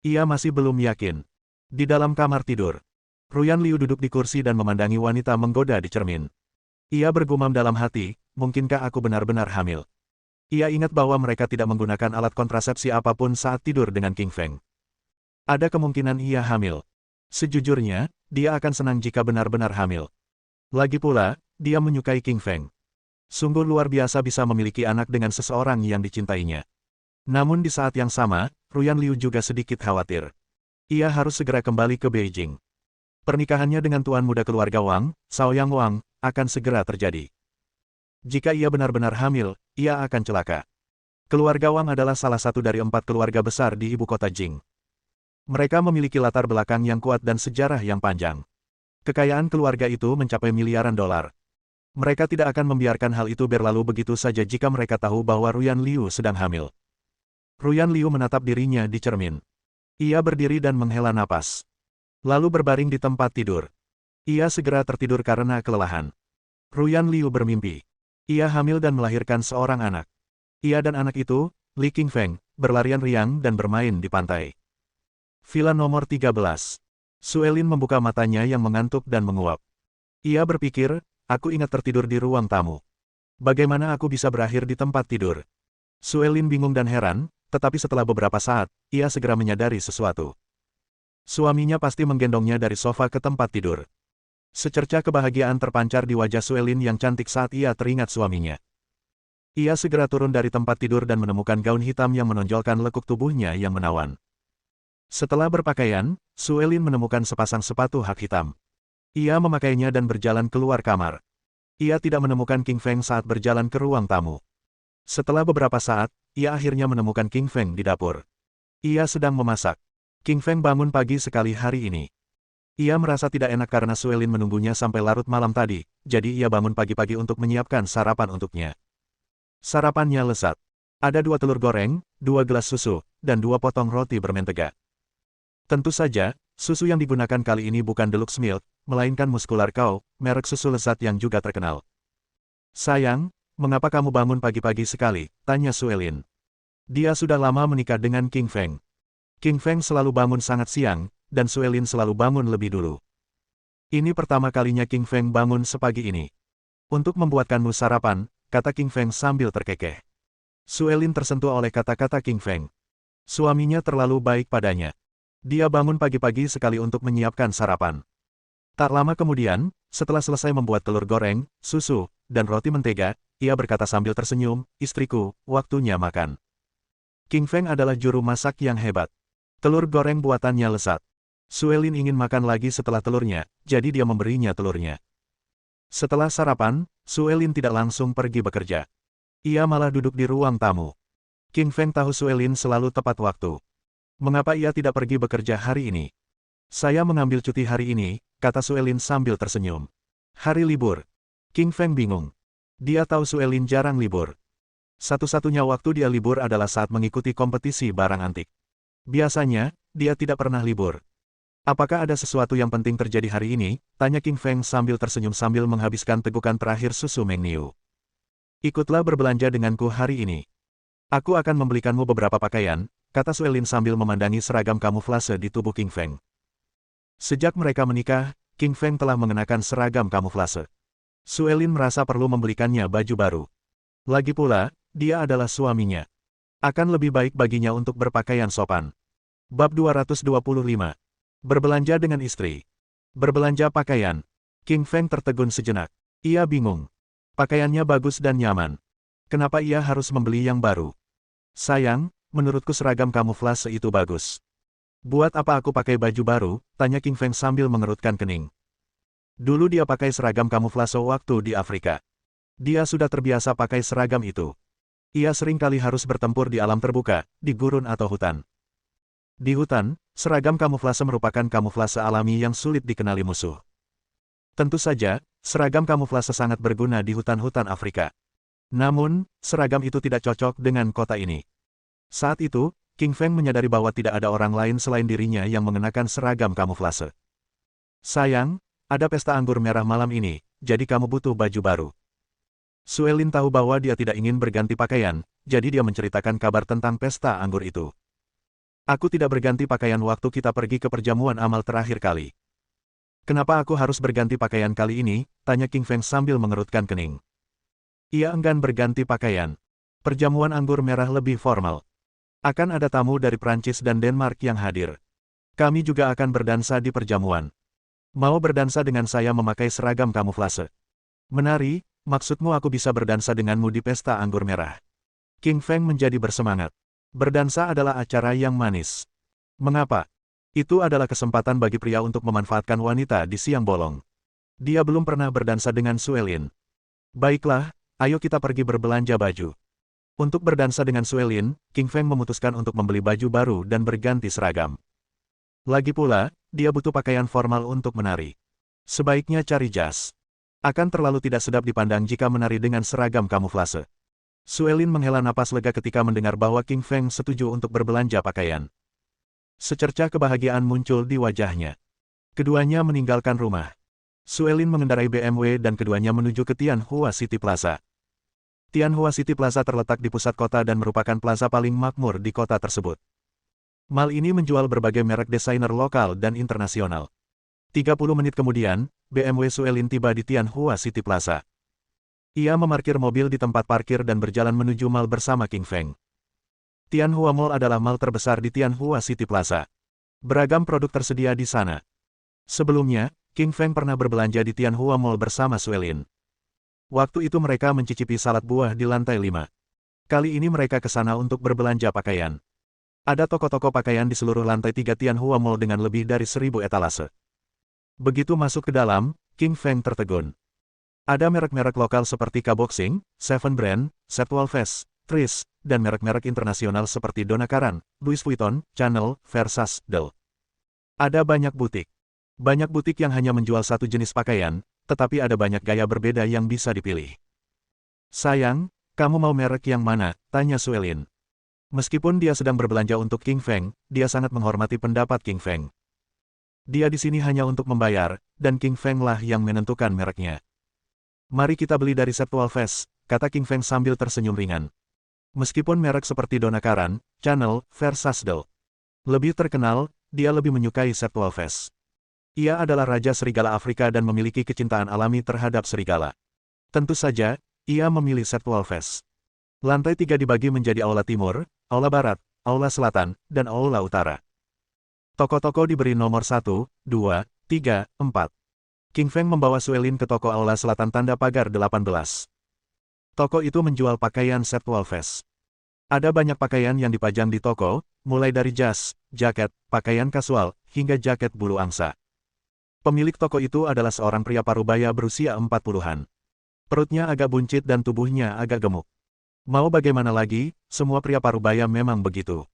Ia masih belum yakin. Di dalam kamar tidur, Ruyan Liu duduk di kursi dan memandangi wanita menggoda di cermin. Ia bergumam dalam hati, mungkinkah aku benar-benar hamil? Ia ingat bahwa mereka tidak menggunakan alat kontrasepsi apapun saat tidur dengan King Feng. Ada kemungkinan ia hamil. Sejujurnya, dia akan senang jika benar-benar hamil. Lagi pula, dia menyukai King Feng. Sungguh luar biasa bisa memiliki anak dengan seseorang yang dicintainya. Namun di saat yang sama, Ruyan Liu juga sedikit khawatir. Ia harus segera kembali ke Beijing. Pernikahannya dengan tuan muda keluarga Wang, Shaoyang Wang, akan segera terjadi. Jika ia benar-benar hamil, ia akan celaka. Keluarga Wang adalah salah satu dari 4 keluarga besar di ibu kota Jing. Mereka memiliki latar belakang yang kuat dan sejarah yang panjang. Kekayaan keluarga itu mencapai miliaran dolar. Mereka tidak akan membiarkan hal itu berlalu begitu saja jika mereka tahu bahwa Ruyan Liu sedang hamil. Ruyan Liu menatap dirinya di cermin. Ia berdiri dan menghela napas. Lalu berbaring di tempat tidur. Ia segera tertidur karena kelelahan. Ruyan Liu bermimpi. Ia hamil dan melahirkan seorang anak. Ia dan anak itu, Li Qingfeng, berlarian riang dan bermain di pantai. Villa nomor 13. Suelin membuka matanya yang mengantuk dan menguap. Ia berpikir, aku ingat tertidur di ruang tamu. Bagaimana aku bisa berakhir di tempat tidur? Suelin bingung dan heran, tetapi setelah beberapa saat, ia segera menyadari sesuatu. Suaminya pasti menggendongnya dari sofa ke tempat tidur. Secerca kebahagiaan terpancar di wajah Suelin yang cantik saat ia teringat suaminya. Ia segera turun dari tempat tidur dan menemukan gaun hitam yang menonjolkan lekuk tubuhnya yang menawan. Setelah berpakaian, Suelin menemukan sepasang sepatu hak hitam. Ia memakainya dan berjalan keluar kamar. Ia tidak menemukan King Feng saat berjalan ke ruang tamu. Setelah beberapa saat, ia akhirnya menemukan King Feng di dapur. Ia sedang memasak. King Feng bangun pagi sekali hari ini. Ia merasa tidak enak karena Suelin menunggunya sampai larut malam tadi, jadi ia bangun pagi-pagi untuk menyiapkan sarapan untuknya. Sarapannya lezat. Ada 2 telur goreng, 2 gelas susu, dan 2 potong roti bermentega. Tentu saja, susu yang digunakan kali ini bukan Deluxe Milk, melainkan Muscular Cow, merek susu lezat yang juga terkenal. Sayang, mengapa kamu bangun pagi-pagi sekali? Tanya Suelin. Dia sudah lama menikah dengan King Feng. King Feng selalu bangun sangat siang, dan Suelin selalu bangun lebih dulu. Ini pertama kalinya King Feng bangun sepagi ini. Untuk membuatkanmu sarapan, kata King Feng sambil terkekeh. Suelin tersentuh oleh kata-kata King Feng. Suaminya terlalu baik padanya. Dia bangun pagi-pagi sekali untuk menyiapkan sarapan. Tak lama kemudian, setelah selesai membuat telur goreng, susu, dan roti mentega, ia berkata sambil tersenyum, istriku, waktunya makan. King Feng adalah juru masak yang hebat. Telur goreng buatannya lezat. Suelin ingin makan lagi setelah telurnya, jadi dia memberinya telurnya. Setelah sarapan, Suelin tidak langsung pergi bekerja. Ia malah duduk di ruang tamu. King Feng tahu Suelin selalu tepat waktu. Mengapa ia tidak pergi bekerja hari ini? Saya mengambil cuti hari ini, kata Suelin sambil tersenyum. Hari libur. King Feng bingung. Dia tahu Suelin jarang libur. Satu-satunya waktu dia libur adalah saat mengikuti kompetisi barang antik. Biasanya, dia tidak pernah libur. Apakah ada sesuatu yang penting terjadi hari ini? Tanya King Feng sambil tersenyum sambil menghabiskan tegukan terakhir susu Mengniu. Ikutlah berbelanja denganku hari ini. Aku akan membelikanmu beberapa pakaian, kata Suelin sambil memandangi seragam kamuflase di tubuh King Feng. Sejak mereka menikah, King Feng telah mengenakan seragam kamuflase. Suelin merasa perlu membelikannya baju baru. Lagi pula, dia adalah suaminya. Akan lebih baik baginya untuk berpakaian sopan. Bab 225. Berbelanja dengan istri. Berbelanja pakaian. King Feng tertegun sejenak. Ia bingung. Pakaiannya bagus dan nyaman. Kenapa ia harus membeli yang baru? Sayang, menurutku seragam kamuflase itu bagus. Buat apa aku pakai baju baru? Tanya King Feng sambil mengerutkan kening. Dulu dia pakai seragam kamuflase waktu di Afrika. Dia sudah terbiasa pakai seragam itu. Ia sering kali harus bertempur di alam terbuka, di gurun atau hutan. Di hutan, seragam kamuflase merupakan kamuflase alami yang sulit dikenali musuh. Tentu saja, seragam kamuflase sangat berguna di hutan-hutan Afrika. Namun, seragam itu tidak cocok dengan kota ini. Saat itu, King Feng menyadari bahwa tidak ada orang lain selain dirinya yang mengenakan seragam kamuflase. Sayang, ada pesta anggur merah malam ini, jadi kamu butuh baju baru. Suelin tahu bahwa dia tidak ingin berganti pakaian, jadi dia menceritakan kabar tentang pesta anggur itu. Aku tidak berganti pakaian waktu kita pergi ke perjamuan amal terakhir kali. Kenapa aku harus berganti pakaian kali ini? Tanya King Feng sambil mengerutkan kening. Ia enggan berganti pakaian. Perjamuan anggur merah lebih formal. Akan ada tamu dari Prancis dan Denmark yang hadir. Kami juga akan berdansa di perjamuan. Mau berdansa dengan saya memakai seragam kamuflase? Menari, maksudmu aku bisa berdansa denganmu di pesta anggur merah. King Feng menjadi bersemangat. Berdansa adalah acara yang manis. Mengapa? Itu adalah kesempatan bagi pria untuk memanfaatkan wanita di siang bolong. Dia belum pernah berdansa dengan Suelin. Baiklah, ayo kita pergi berbelanja baju. Untuk berdansa dengan Suelin, King Feng memutuskan untuk membeli baju baru dan berganti seragam. Lagi pula, dia butuh pakaian formal untuk menari. Sebaiknya cari jas. Akan terlalu tidak sedap dipandang jika menari dengan seragam kamuflase. Suelin menghela napas lega ketika mendengar bahwa King Feng setuju untuk berbelanja pakaian. Secercah kebahagiaan muncul di wajahnya. Keduanya meninggalkan rumah. Suelin mengendarai BMW dan keduanya menuju ke Tianhua City Plaza. Tianhua City Plaza terletak di pusat kota dan merupakan plaza paling makmur di kota tersebut. Mall ini menjual berbagai merek desainer lokal dan internasional. 30 menit kemudian, BMW Suelin tiba di Tianhua City Plaza. Ia memarkir mobil di tempat parkir dan berjalan menuju mall bersama King Feng. Tianhua Mall adalah mall terbesar di Tianhua City Plaza. Beragam produk tersedia di sana. Sebelumnya, King Feng pernah berbelanja di Tianhua Mall bersama Suelin. Waktu itu mereka mencicipi salad buah di lantai 5. Kali ini mereka ke sana untuk berbelanja pakaian. Ada toko-toko pakaian di seluruh lantai 3 Tianhua Mall dengan lebih dari 1000 etalase. Begitu masuk ke dalam, King Feng tertegun. Ada merek-merek lokal seperti K-Boxing, Seven Brand, Setwalves, Tris, dan merek-merek internasional seperti Donna Karan, Louis Vuitton, Chanel, Versace, Del. Ada banyak butik. Banyak butik yang hanya menjual satu jenis pakaian, tetapi ada banyak gaya berbeda yang bisa dipilih. Sayang, kamu mau merek yang mana? Tanya Suelin. Meskipun dia sedang berbelanja untuk King Feng, dia sangat menghormati pendapat King Feng. Dia di sini hanya untuk membayar, dan King Feng lah yang menentukan mereknya. Mari kita beli dari Setwalves, kata King Feng sambil tersenyum ringan. Meskipun merek seperti Donna Karan, Chanel, Versace, Del lebih terkenal, dia lebih menyukai Setwalves. Ia adalah Raja Serigala Afrika dan memiliki kecintaan alami terhadap serigala. Tentu saja, ia memilih Setwalves. Lantai 3 dibagi menjadi Aula Timur, Aula Barat, Aula Selatan, dan Aula Utara. Toko-toko diberi nomor 1, 2, 3, 4. King Feng membawa Suelin ke toko Aula Selatan tanda pagar 18. Toko itu menjual pakaian Setwalves. Ada banyak pakaian yang dipajang di toko, mulai dari jas, jaket, pakaian kasual, hingga jaket bulu angsa. Pemilik toko itu adalah seorang pria parubaya berusia 40-an. Perutnya agak buncit dan tubuhnya agak gemuk. Mau bagaimana lagi, semua pria parubaya memang begitu.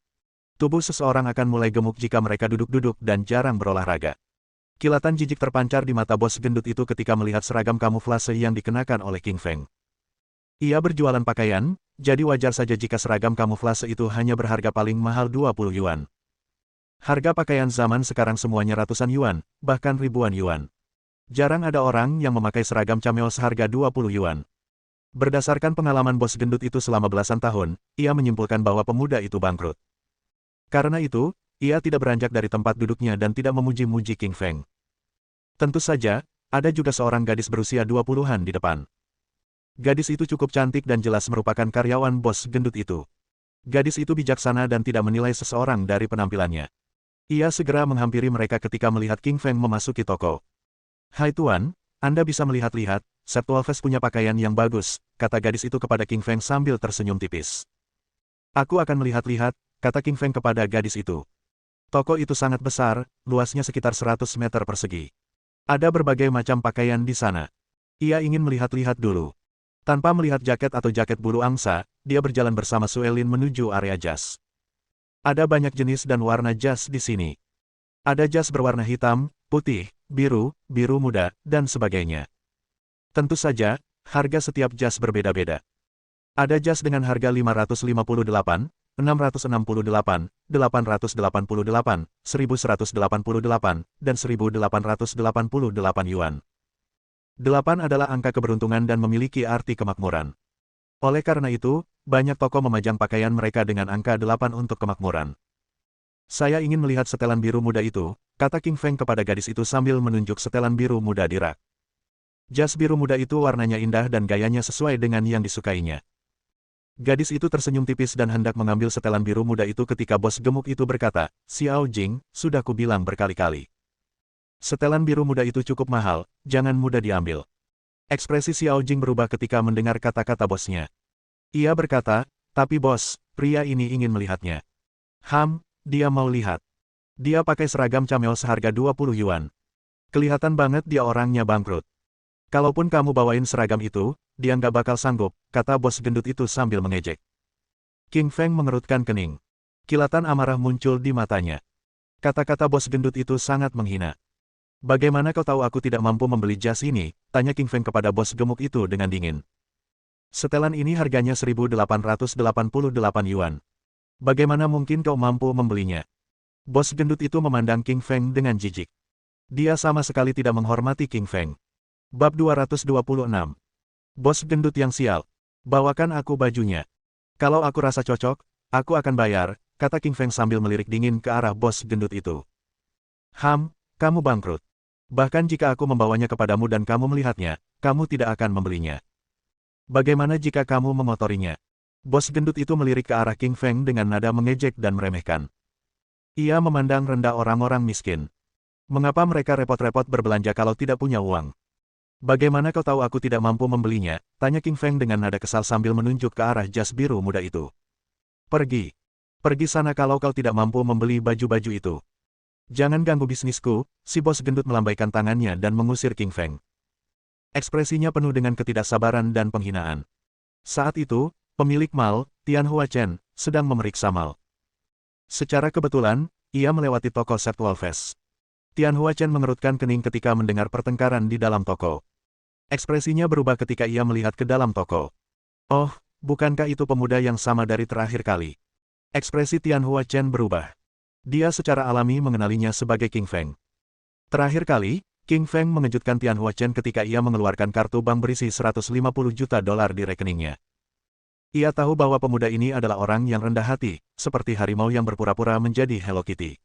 Tubuh seseorang akan mulai gemuk jika mereka duduk-duduk dan jarang berolahraga. Kilatan jijik terpancar di mata bos gendut itu ketika melihat seragam kamuflase yang dikenakan oleh King Feng. Ia berjualan pakaian, jadi wajar saja jika seragam kamuflase itu hanya berharga paling mahal 20 yuan. Harga pakaian zaman sekarang semuanya ratusan yuan, bahkan ribuan yuan. Jarang ada orang yang memakai seragam cameo seharga 20 yuan. Berdasarkan pengalaman bos gendut itu selama belasan tahun, ia menyimpulkan bahwa pemuda itu bangkrut. Karena itu, ia tidak beranjak dari tempat duduknya dan tidak memuji-muji King Feng. Tentu saja, ada juga seorang gadis berusia 20-an di depan. Gadis itu cukup cantik dan jelas merupakan karyawan bos gendut itu. Gadis itu bijaksana dan tidak menilai seseorang dari penampilannya. Ia segera menghampiri mereka ketika melihat King Feng memasuki toko. "Hai Tuan, Anda bisa melihat-lihat, Setwalves punya pakaian yang bagus," kata gadis itu kepada King Feng sambil tersenyum tipis. "Aku akan melihat-lihat," kata King Feng kepada gadis itu. Toko itu sangat besar, luasnya sekitar 100 meter persegi. Ada berbagai macam pakaian di sana. Ia ingin melihat-lihat dulu. Tanpa melihat jaket atau jaket bulu angsa, dia berjalan bersama Suelin menuju area jas. Ada banyak jenis dan warna jas di sini. Ada jas berwarna hitam, putih, biru, biru muda, dan sebagainya. Tentu saja, harga setiap jas berbeda-beda. Ada jas dengan harga 558, 668, 888, 1188, dan 1888 yuan. 8 adalah angka keberuntungan dan memiliki arti kemakmuran. Oleh karena itu, banyak toko memajang pakaian mereka dengan angka 8 untuk kemakmuran. "Saya ingin melihat setelan biru muda itu," kata King Feng kepada gadis itu sambil menunjuk setelan biru muda di rak. Jas biru muda itu warnanya indah dan gayanya sesuai dengan yang disukainya. Gadis itu tersenyum tipis dan hendak mengambil setelan biru muda itu ketika bos gemuk itu berkata, "Xiao Jing, sudah kubilang berkali-kali. Setelan biru muda itu cukup mahal, jangan mudah diambil." Ekspresi Xiao Jing berubah ketika mendengar kata-kata bosnya. Ia berkata, "Tapi bos, pria ini ingin melihatnya." Dia mau lihat. Dia pakai seragam camel seharga 20 yuan. Kelihatan banget dia orangnya bangkrut. Kalaupun kamu bawain seragam itu, dia nggak bakal sanggup, kata bos gendut itu sambil mengejek. King Feng mengerutkan kening. Kilatan amarah muncul di matanya. Kata-kata bos gendut itu sangat menghina. "Bagaimana kau tahu aku tidak mampu membeli jas ini?" tanya King Feng kepada bos gemuk itu dengan dingin. "Setelan ini harganya 1.888 yuan. Bagaimana mungkin kau mampu membelinya?" Bos gendut itu memandang King Feng dengan jijik. Dia sama sekali tidak menghormati King Feng. Bab 226. Bos gendut yang sial. Bawakan aku bajunya. Kalau aku rasa cocok, aku akan bayar, kata King Feng sambil melirik dingin ke arah bos gendut itu. Kamu bangkrut. Bahkan jika aku membawanya kepadamu dan kamu melihatnya, kamu tidak akan membelinya. Bagaimana jika kamu mengotorinya? Bos gendut itu melirik ke arah King Feng dengan nada mengejek dan meremehkan. Ia memandang rendah orang-orang miskin. Mengapa mereka repot-repot berbelanja kalau tidak punya uang? Bagaimana kau tahu aku tidak mampu membelinya? Tanya King Feng dengan nada kesal sambil menunjuk ke arah jas biru muda itu. Pergi. Pergi sana kalau kau tidak mampu membeli baju-baju itu. Jangan ganggu bisnisku, si bos gendut melambaikan tangannya dan mengusir King Feng. Ekspresinya penuh dengan ketidaksabaran dan penghinaan. Saat itu, pemilik mal, Tian Hua Chen, sedang memeriksa mal. Secara kebetulan, ia melewati toko Septwalfest. Tian Hua Chen mengerutkan kening ketika mendengar pertengkaran di dalam toko. Ekspresinya berubah ketika ia melihat ke dalam toko. Oh, bukankah itu pemuda yang sama dari terakhir kali? Ekspresi Tian Hua Chen berubah. Dia secara alami mengenalinya sebagai King Feng. Terakhir kali, King Feng mengejutkan Tian Hua Chen ketika ia mengeluarkan kartu bank berisi 150 juta dolar di rekeningnya. Ia tahu bahwa pemuda ini adalah orang yang rendah hati, seperti harimau yang berpura-pura menjadi Hello Kitty.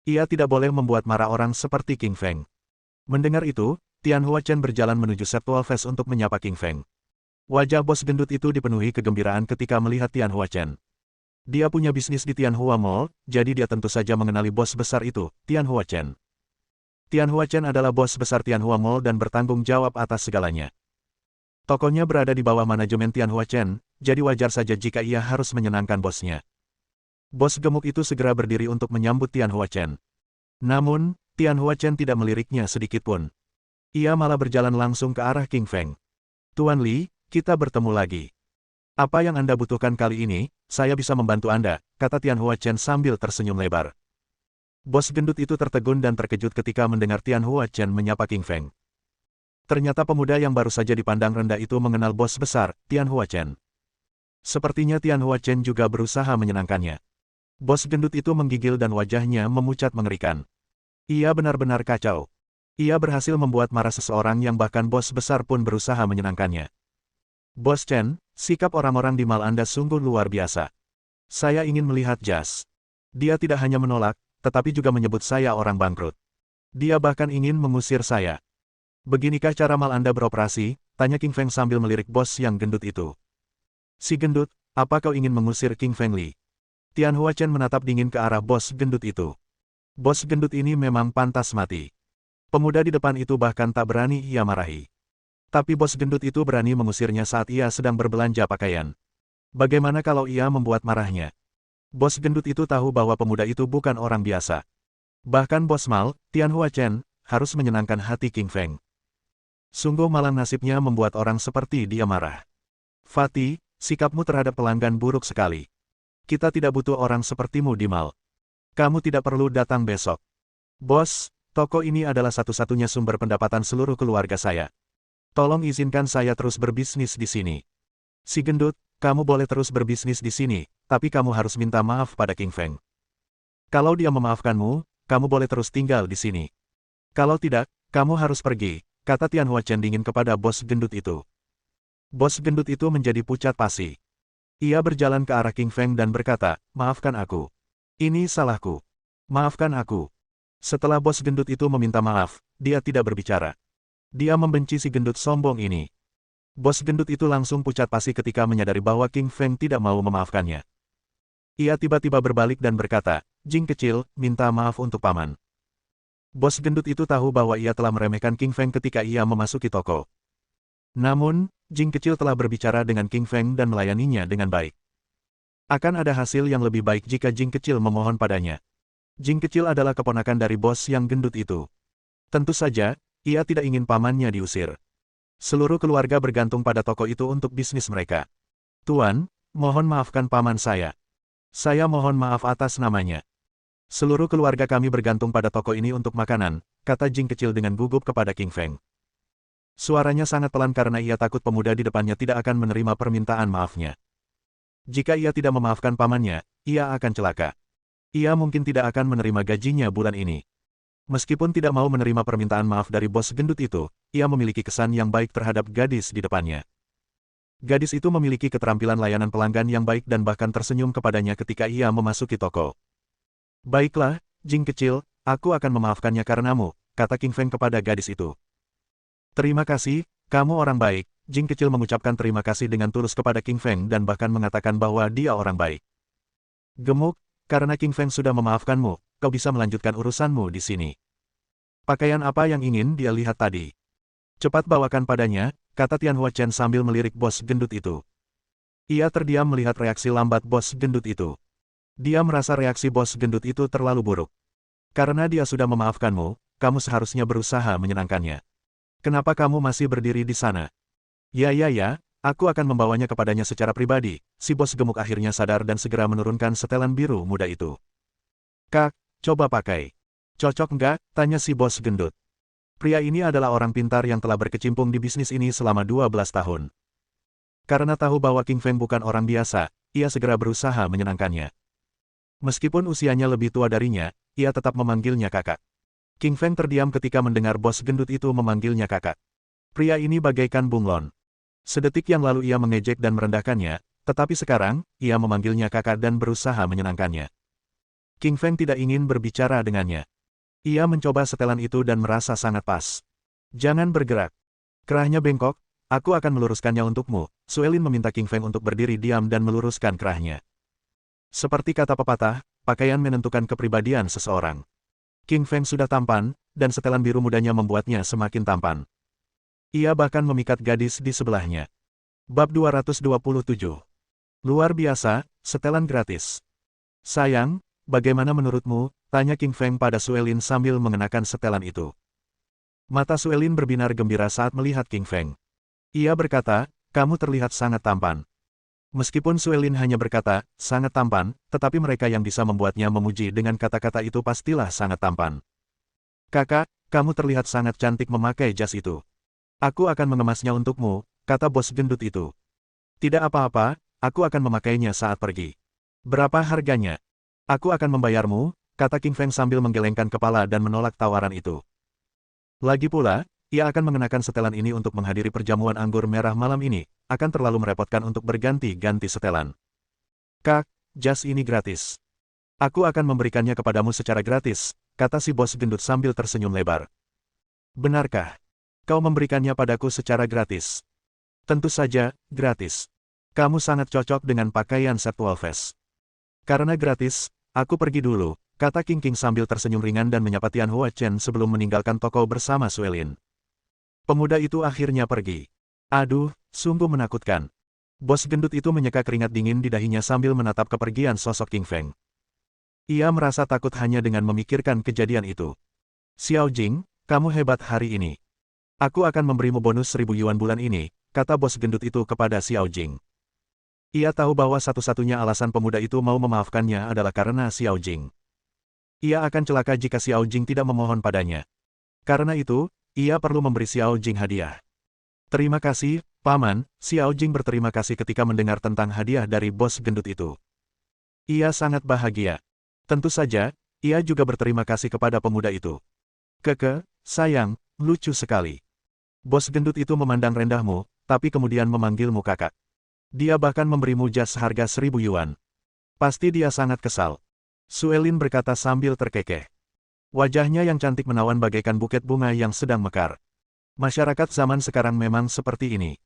Ia tidak boleh membuat marah orang seperti King Feng. Mendengar itu, Tian Hua Chen berjalan menuju Septwalfest untuk menyapa King Feng. Wajah bos gendut itu dipenuhi kegembiraan ketika melihat Tian Hua Chen. Dia punya bisnis di Tian Hua Mall, jadi dia tentu saja mengenali bos besar itu, Tian Hua Chen. Tian Hua Chen adalah bos besar Tian Hua Mall dan bertanggung jawab atas segalanya. Tokonya berada di bawah manajemen Tian Hua Chen, jadi wajar saja jika ia harus menyenangkan bosnya. Bos gemuk itu segera berdiri untuk menyambut Tian Hua Chen. Namun, Tian Hua Chen tidak meliriknya sedikitpun. Ia malah berjalan langsung ke arah King Feng. Tuan Li, kita bertemu lagi. Apa yang Anda butuhkan kali ini, saya bisa membantu Anda, kata Tian Hua Chen sambil tersenyum lebar. Bos gendut itu tertegun dan terkejut ketika mendengar Tian Hua Chen menyapa King Feng. Ternyata pemuda yang baru saja dipandang rendah itu mengenal bos besar, Tian Hua Chen. Sepertinya Tian Hua Chen juga berusaha menyenangkannya. Bos gendut itu menggigil dan wajahnya memucat mengerikan. Ia benar-benar kacau. Ia berhasil membuat marah seseorang yang bahkan bos besar pun berusaha menyenangkannya. Bos Chen, sikap orang-orang di mal Anda sungguh luar biasa. Saya ingin melihat jas. Dia tidak hanya menolak, tetapi juga menyebut saya orang bangkrut. Dia bahkan ingin mengusir saya. Beginikah cara mal Anda beroperasi? Tanya King Feng sambil melirik bos yang gendut itu. Si gendut, apa kau ingin mengusir King Feng Li? Tian Hua Chen menatap dingin ke arah bos gendut itu. Bos gendut ini memang pantas mati. Pemuda di depan itu bahkan tak berani ia marahi. Tapi bos gendut itu berani mengusirnya saat ia sedang berbelanja pakaian. Bagaimana kalau ia membuat marahnya? Bos gendut itu tahu bahwa pemuda itu bukan orang biasa. Bahkan bos mal, Tian Hua Chen, harus menyenangkan hati King Feng. Sungguh malang nasibnya membuat orang seperti dia marah. Fatih, sikapmu terhadap pelanggan buruk sekali. Kita tidak butuh orang sepertimu di mal. Kamu tidak perlu datang besok. Bos, toko ini adalah satu-satunya sumber pendapatan seluruh keluarga saya. Tolong izinkan saya terus berbisnis di sini. Si gendut, kamu boleh terus berbisnis di sini, tapi kamu harus minta maaf pada King Feng. Kalau dia memaafkanmu, kamu boleh terus tinggal di sini. Kalau tidak, kamu harus pergi, kata Tian Hua Chen dingin kepada bos gendut itu. Bos gendut itu menjadi pucat pasi. Ia berjalan ke arah King Feng dan berkata, maafkan aku. Ini salahku. Maafkan aku. Setelah bos gendut itu meminta maaf, dia tidak berbicara. Dia membenci si gendut sombong ini. Bos gendut itu langsung pucat pasi ketika menyadari bahwa King Feng tidak mau memaafkannya. Ia tiba-tiba berbalik dan berkata, "Jing kecil, minta maaf untuk paman." Bos gendut itu tahu bahwa ia telah meremehkan King Feng ketika ia memasuki toko. Namun, Jing kecil telah berbicara dengan King Feng dan melayaninya dengan baik. Akan ada hasil yang lebih baik jika Jing kecil memohon padanya. Jing kecil adalah keponakan dari bos yang gendut itu. Tentu saja, ia tidak ingin pamannya diusir. Seluruh keluarga bergantung pada toko itu untuk bisnis mereka. "Tuan, mohon maafkan paman saya. Saya mohon maaf atas namanya. Seluruh keluarga kami bergantung pada toko ini untuk makanan," kata Jing kecil dengan gugup kepada King Feng. Suaranya sangat pelan karena ia takut pemuda di depannya tidak akan menerima permintaan maafnya. Jika ia tidak memaafkan pamannya, ia akan celaka. Ia mungkin tidak akan menerima gajinya bulan ini. Meskipun tidak mau menerima permintaan maaf dari bos gendut itu, ia memiliki kesan yang baik terhadap gadis di depannya. Gadis itu memiliki keterampilan layanan pelanggan yang baik dan bahkan tersenyum kepadanya ketika ia memasuki toko. "Baiklah, Jing kecil, aku akan memaafkannya karenamu," kata King Feng kepada gadis itu. "Terima kasih, kamu orang baik." Jing kecil mengucapkan terima kasih dengan tulus kepada King Feng dan bahkan mengatakan bahwa dia orang baik. "Gemuk, karena King Feng sudah memaafkanmu, kau bisa melanjutkan urusanmu di sini." "Pakaian apa yang ingin dia lihat tadi? Cepat bawakan padanya," kata Tianhua Chen sambil melirik bos gendut itu. Ia terdiam melihat reaksi lambat bos gendut itu. Dia merasa reaksi bos gendut itu terlalu buruk. "Karena dia sudah memaafkanmu, kamu seharusnya berusaha menyenangkannya. Kenapa kamu masih berdiri di sana?" Ya, aku akan membawanya kepadanya secara pribadi." Si bos gemuk akhirnya sadar dan segera menurunkan setelan biru muda itu. "Kak, coba pakai. Cocok nggak?" tanya si bos gendut. Pria ini adalah orang pintar yang telah berkecimpung di bisnis ini selama 12 tahun. Karena tahu bahwa King Feng bukan orang biasa, ia segera berusaha menyenangkannya. Meskipun usianya lebih tua darinya, ia tetap memanggilnya kakak. King Feng terdiam ketika mendengar bos gendut itu memanggilnya kakak. Pria ini bagaikan bunglon. Sedetik yang lalu ia mengejek dan merendahkannya, tetapi sekarang, ia memanggilnya kakak dan berusaha menyenangkannya. King Feng tidak ingin berbicara dengannya. Ia mencoba setelan itu dan merasa sangat pas. "Jangan bergerak. Kerahnya bengkok, aku akan meluruskannya untukmu." Suelin meminta King Feng untuk berdiri diam dan meluruskan kerahnya. Seperti kata pepatah, pakaian menentukan kepribadian seseorang. King Feng sudah tampan, dan setelan biru mudanya membuatnya semakin tampan. Ia bahkan memikat gadis di sebelahnya. Bab 227. Luar biasa, setelan gratis. "Sayang, bagaimana menurutmu?" tanya King Feng pada Suelin sambil mengenakan setelan itu. Mata Suelin berbinar gembira saat melihat King Feng. Ia berkata, "Kamu terlihat sangat tampan." Meskipun Suelin hanya berkata, "sangat tampan," tetapi mereka yang bisa membuatnya memuji dengan kata-kata itu pastilah sangat tampan. "Kakak, kamu terlihat sangat cantik memakai jas itu. Aku akan mengemasnya untukmu," kata bos gendut itu. "Tidak apa-apa, aku akan memakainya saat pergi." "Berapa harganya?" "Aku akan membayarmu," kata King Feng sambil menggelengkan kepala dan menolak tawaran itu. Lagi pula, ia akan mengenakan setelan ini untuk menghadiri perjamuan anggur merah malam ini, akan terlalu merepotkan untuk berganti-ganti setelan. "Kak, jas ini gratis. Aku akan memberikannya kepadamu secara gratis," kata si bos gendut sambil tersenyum lebar. "Benarkah? Kau memberikannya padaku secara gratis?" "Tentu saja, gratis. Kamu sangat cocok dengan pakaian set Wolfes." "Karena gratis, aku pergi dulu," kata King sambil tersenyum ringan dan menyapa Tianhua Chen sebelum meninggalkan toko bersama Suelin. Pemuda itu akhirnya pergi. Aduh, sungguh menakutkan. Bos gendut itu menyeka keringat dingin di dahinya sambil menatap kepergian sosok King Feng. Ia merasa takut hanya dengan memikirkan kejadian itu. "Xiao Jing, kamu hebat hari ini. Aku akan memberimu bonus 1000 yuan bulan ini," kata bos gendut itu kepada Xiao Jing. Ia tahu bahwa satu-satunya alasan pemuda itu mau memaafkannya adalah karena Xiao Jing. Ia akan celaka jika Xiao Jing tidak memohon padanya. Karena itu, ia perlu memberi Xiao Jing hadiah. "Terima kasih, Paman." Xiao Jing berterima kasih ketika mendengar tentang hadiah dari bos gendut itu. Ia sangat bahagia. Tentu saja, ia juga berterima kasih kepada pemuda itu. "Keke, sayang, lucu sekali. Bos gendut itu memandang rendahmu, tapi kemudian memanggilmu kakak. Dia bahkan memberimu jas seharga 1000 yuan. Pasti dia sangat kesal." Suelin berkata sambil terkekeh. Wajahnya yang cantik menawan bagaikan buket bunga yang sedang mekar. Masyarakat zaman sekarang memang seperti ini.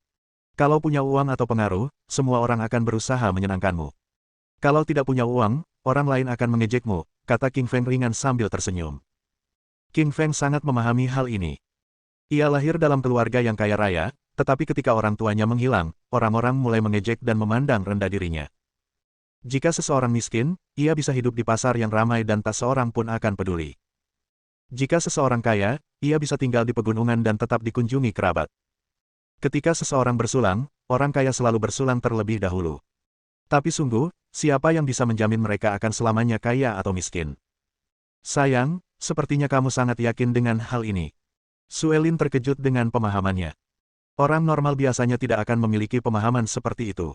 Kalau punya uang atau pengaruh, semua orang akan berusaha menyenangkanmu. Kalau tidak punya uang, orang lain akan mengejekmu, kata King Feng ringan sambil tersenyum. King Feng sangat memahami hal ini. Ia lahir dalam keluarga yang kaya raya, tetapi ketika orang tuanya menghilang, orang-orang mulai mengejek dan memandang rendah dirinya. Jika seseorang miskin, ia bisa hidup di pasar yang ramai dan tak seorang pun akan peduli. Jika seseorang kaya, ia bisa tinggal di pegunungan dan tetap dikunjungi kerabat. Ketika seseorang bersulang, orang kaya selalu bersulang terlebih dahulu. Tapi sungguh, siapa yang bisa menjamin mereka akan selamanya kaya atau miskin? Sayang, sepertinya kamu sangat yakin dengan hal ini. Suelin terkejut dengan pemahamannya. Orang normal biasanya tidak akan memiliki pemahaman seperti itu.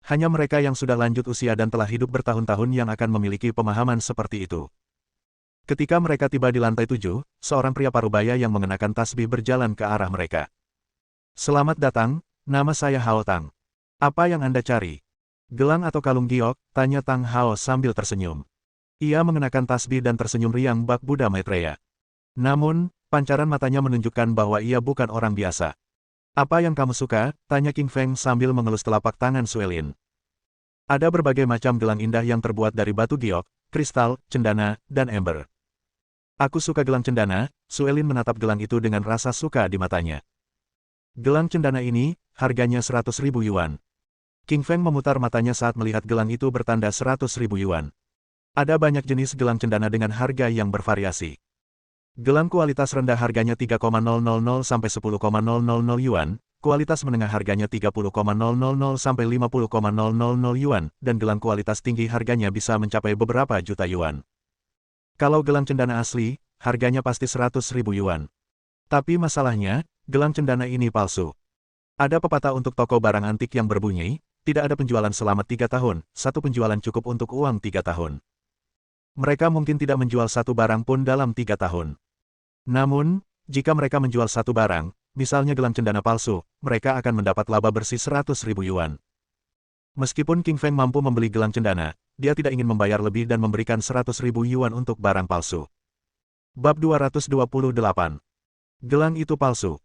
Hanya mereka yang sudah lanjut usia dan telah hidup bertahun-tahun yang akan memiliki pemahaman seperti itu. Ketika mereka tiba di lantai 7, seorang pria parubaya yang mengenakan tasbih berjalan ke arah mereka. Selamat datang, nama saya Hao Tang. Apa yang Anda cari? Gelang atau kalung giok? Tanya Tang Hao sambil tersenyum. Ia mengenakan tasbih dan tersenyum riang bak Buddha Maitreya. Namun, pancaran matanya menunjukkan bahwa ia bukan orang biasa. Apa yang kamu suka? Tanya King Feng sambil mengelus telapak tangan Suelin. Ada berbagai macam gelang indah yang terbuat dari batu giok, kristal, cendana, dan ember. Aku suka gelang cendana. Suelin menatap gelang itu dengan rasa suka di matanya. Gelang cendana ini, harganya 100.000 yuan. King Feng memutar matanya saat melihat gelang itu bertanda 100.000 yuan. Ada banyak jenis gelang cendana dengan harga yang bervariasi. Gelang kualitas rendah harganya 3,000 sampai 10,000 yuan, kualitas menengah harganya 30,000 sampai 50,000 yuan, dan gelang kualitas tinggi harganya bisa mencapai beberapa juta yuan. Kalau gelang cendana asli, harganya pasti 100.000 yuan. Tapi masalahnya, gelang cendana ini palsu. Ada pepatah untuk toko barang antik yang berbunyi, tidak ada penjualan selama 3 tahun, satu penjualan cukup untuk uang 3 tahun. Mereka mungkin tidak menjual satu barang pun dalam 3 tahun. Namun, jika mereka menjual satu barang, misalnya gelang cendana palsu, mereka akan mendapat laba bersih 100.000 yuan. Meskipun King Feng mampu membeli gelang cendana, dia tidak ingin membayar lebih dan memberikan 100.000 yuan untuk barang palsu. Bab 228. Gelang itu palsu.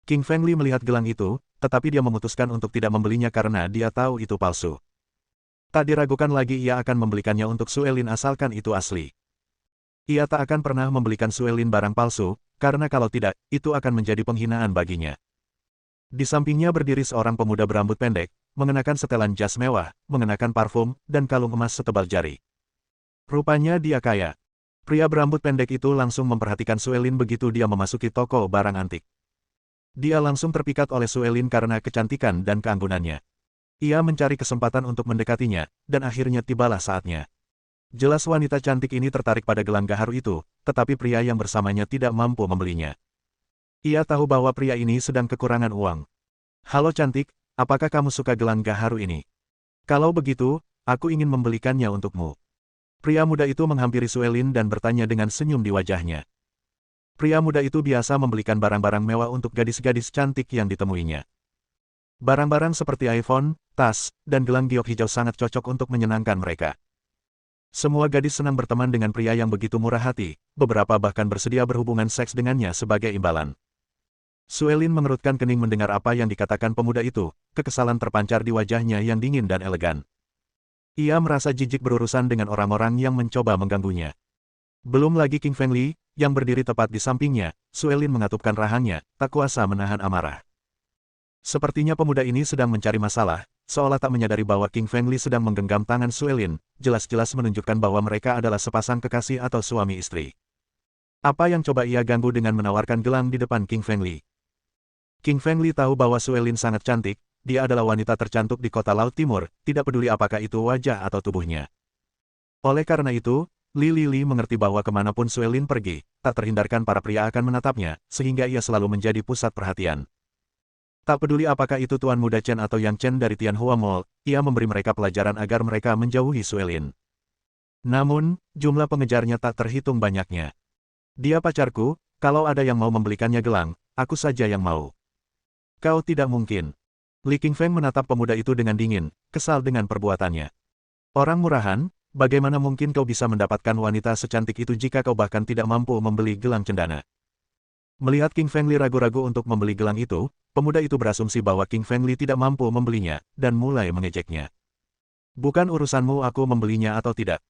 King Feng Li melihat gelang itu, tetapi dia memutuskan untuk tidak membelinya karena dia tahu itu palsu. Tak diragukan lagi ia akan membelikannya untuk Suelin asalkan itu asli. Ia tak akan pernah membelikan Suelin barang palsu, karena kalau tidak, itu akan menjadi penghinaan baginya. Di sampingnya berdiri seorang pemuda berambut pendek, mengenakan setelan jas mewah, mengenakan parfum, dan kalung emas setebal jari. Rupanya dia kaya. Pria berambut pendek itu langsung memperhatikan Suelin begitu dia memasuki toko barang antik. Dia langsung terpikat oleh Suelin karena kecantikan dan keanggunannya. Ia mencari kesempatan untuk mendekatinya, dan akhirnya tibalah saatnya. Jelas wanita cantik ini tertarik pada gelang gaharu itu, tetapi pria yang bersamanya tidak mampu membelinya. Ia tahu bahwa pria ini sedang kekurangan uang. Halo cantik, apakah kamu suka gelang gaharu ini? Kalau begitu, aku ingin membelikannya untukmu. Pria muda itu menghampiri Suelin dan bertanya dengan senyum di wajahnya. Pria muda itu biasa membelikan barang-barang mewah untuk gadis-gadis cantik yang ditemuinya. Barang-barang seperti iPhone, tas, dan gelang giok hijau sangat cocok untuk menyenangkan mereka. Semua gadis senang berteman dengan pria yang begitu murah hati, beberapa bahkan bersedia berhubungan seks dengannya sebagai imbalan. Suelin mengerutkan kening mendengar apa yang dikatakan pemuda itu, kekesalan terpancar di wajahnya yang dingin dan elegan. Ia merasa jijik berurusan dengan orang-orang yang mencoba mengganggunya. Belum lagi King Feng Li, yang berdiri tepat di sampingnya, Suelin mengatupkan rahangnya, tak kuasa menahan amarah. Sepertinya pemuda ini sedang mencari masalah, seolah tak menyadari bahwa King Feng Li sedang menggenggam tangan Suelin, jelas-jelas menunjukkan bahwa mereka adalah sepasang kekasih atau suami istri. Apa yang coba ia ganggu dengan menawarkan gelang di depan King Feng Li? King Feng Li tahu bahwa Suelin sangat cantik, dia adalah wanita tercantik di kota Laut Timur, tidak peduli apakah itu wajah atau tubuhnya. Oleh karena itu, Li mengerti bahwa kemanapun Suelin pergi, tak terhindarkan para pria akan menatapnya, sehingga ia selalu menjadi pusat perhatian. Tak peduli apakah itu Tuan Muda Chen atau Yang Chen dari Tianhua Mall, ia memberi mereka pelajaran agar mereka menjauhi Suelin. Namun, jumlah pengejarnya tak terhitung banyaknya. Dia pacarku, kalau ada yang mau membelikannya gelang, aku saja yang mau. Kau tidak mungkin. Li Qingfeng menatap pemuda itu dengan dingin, kesal dengan perbuatannya. Orang murahan, Bagaimana mungkin kau bisa mendapatkan wanita secantik itu jika kau bahkan tidak mampu membeli gelang cendana? Melihat King Fengli ragu-ragu untuk membeli gelang itu, pemuda itu berasumsi bahwa King Fengli tidak mampu membelinya, dan mulai mengejeknya. Bukan urusanmu aku membelinya atau tidak.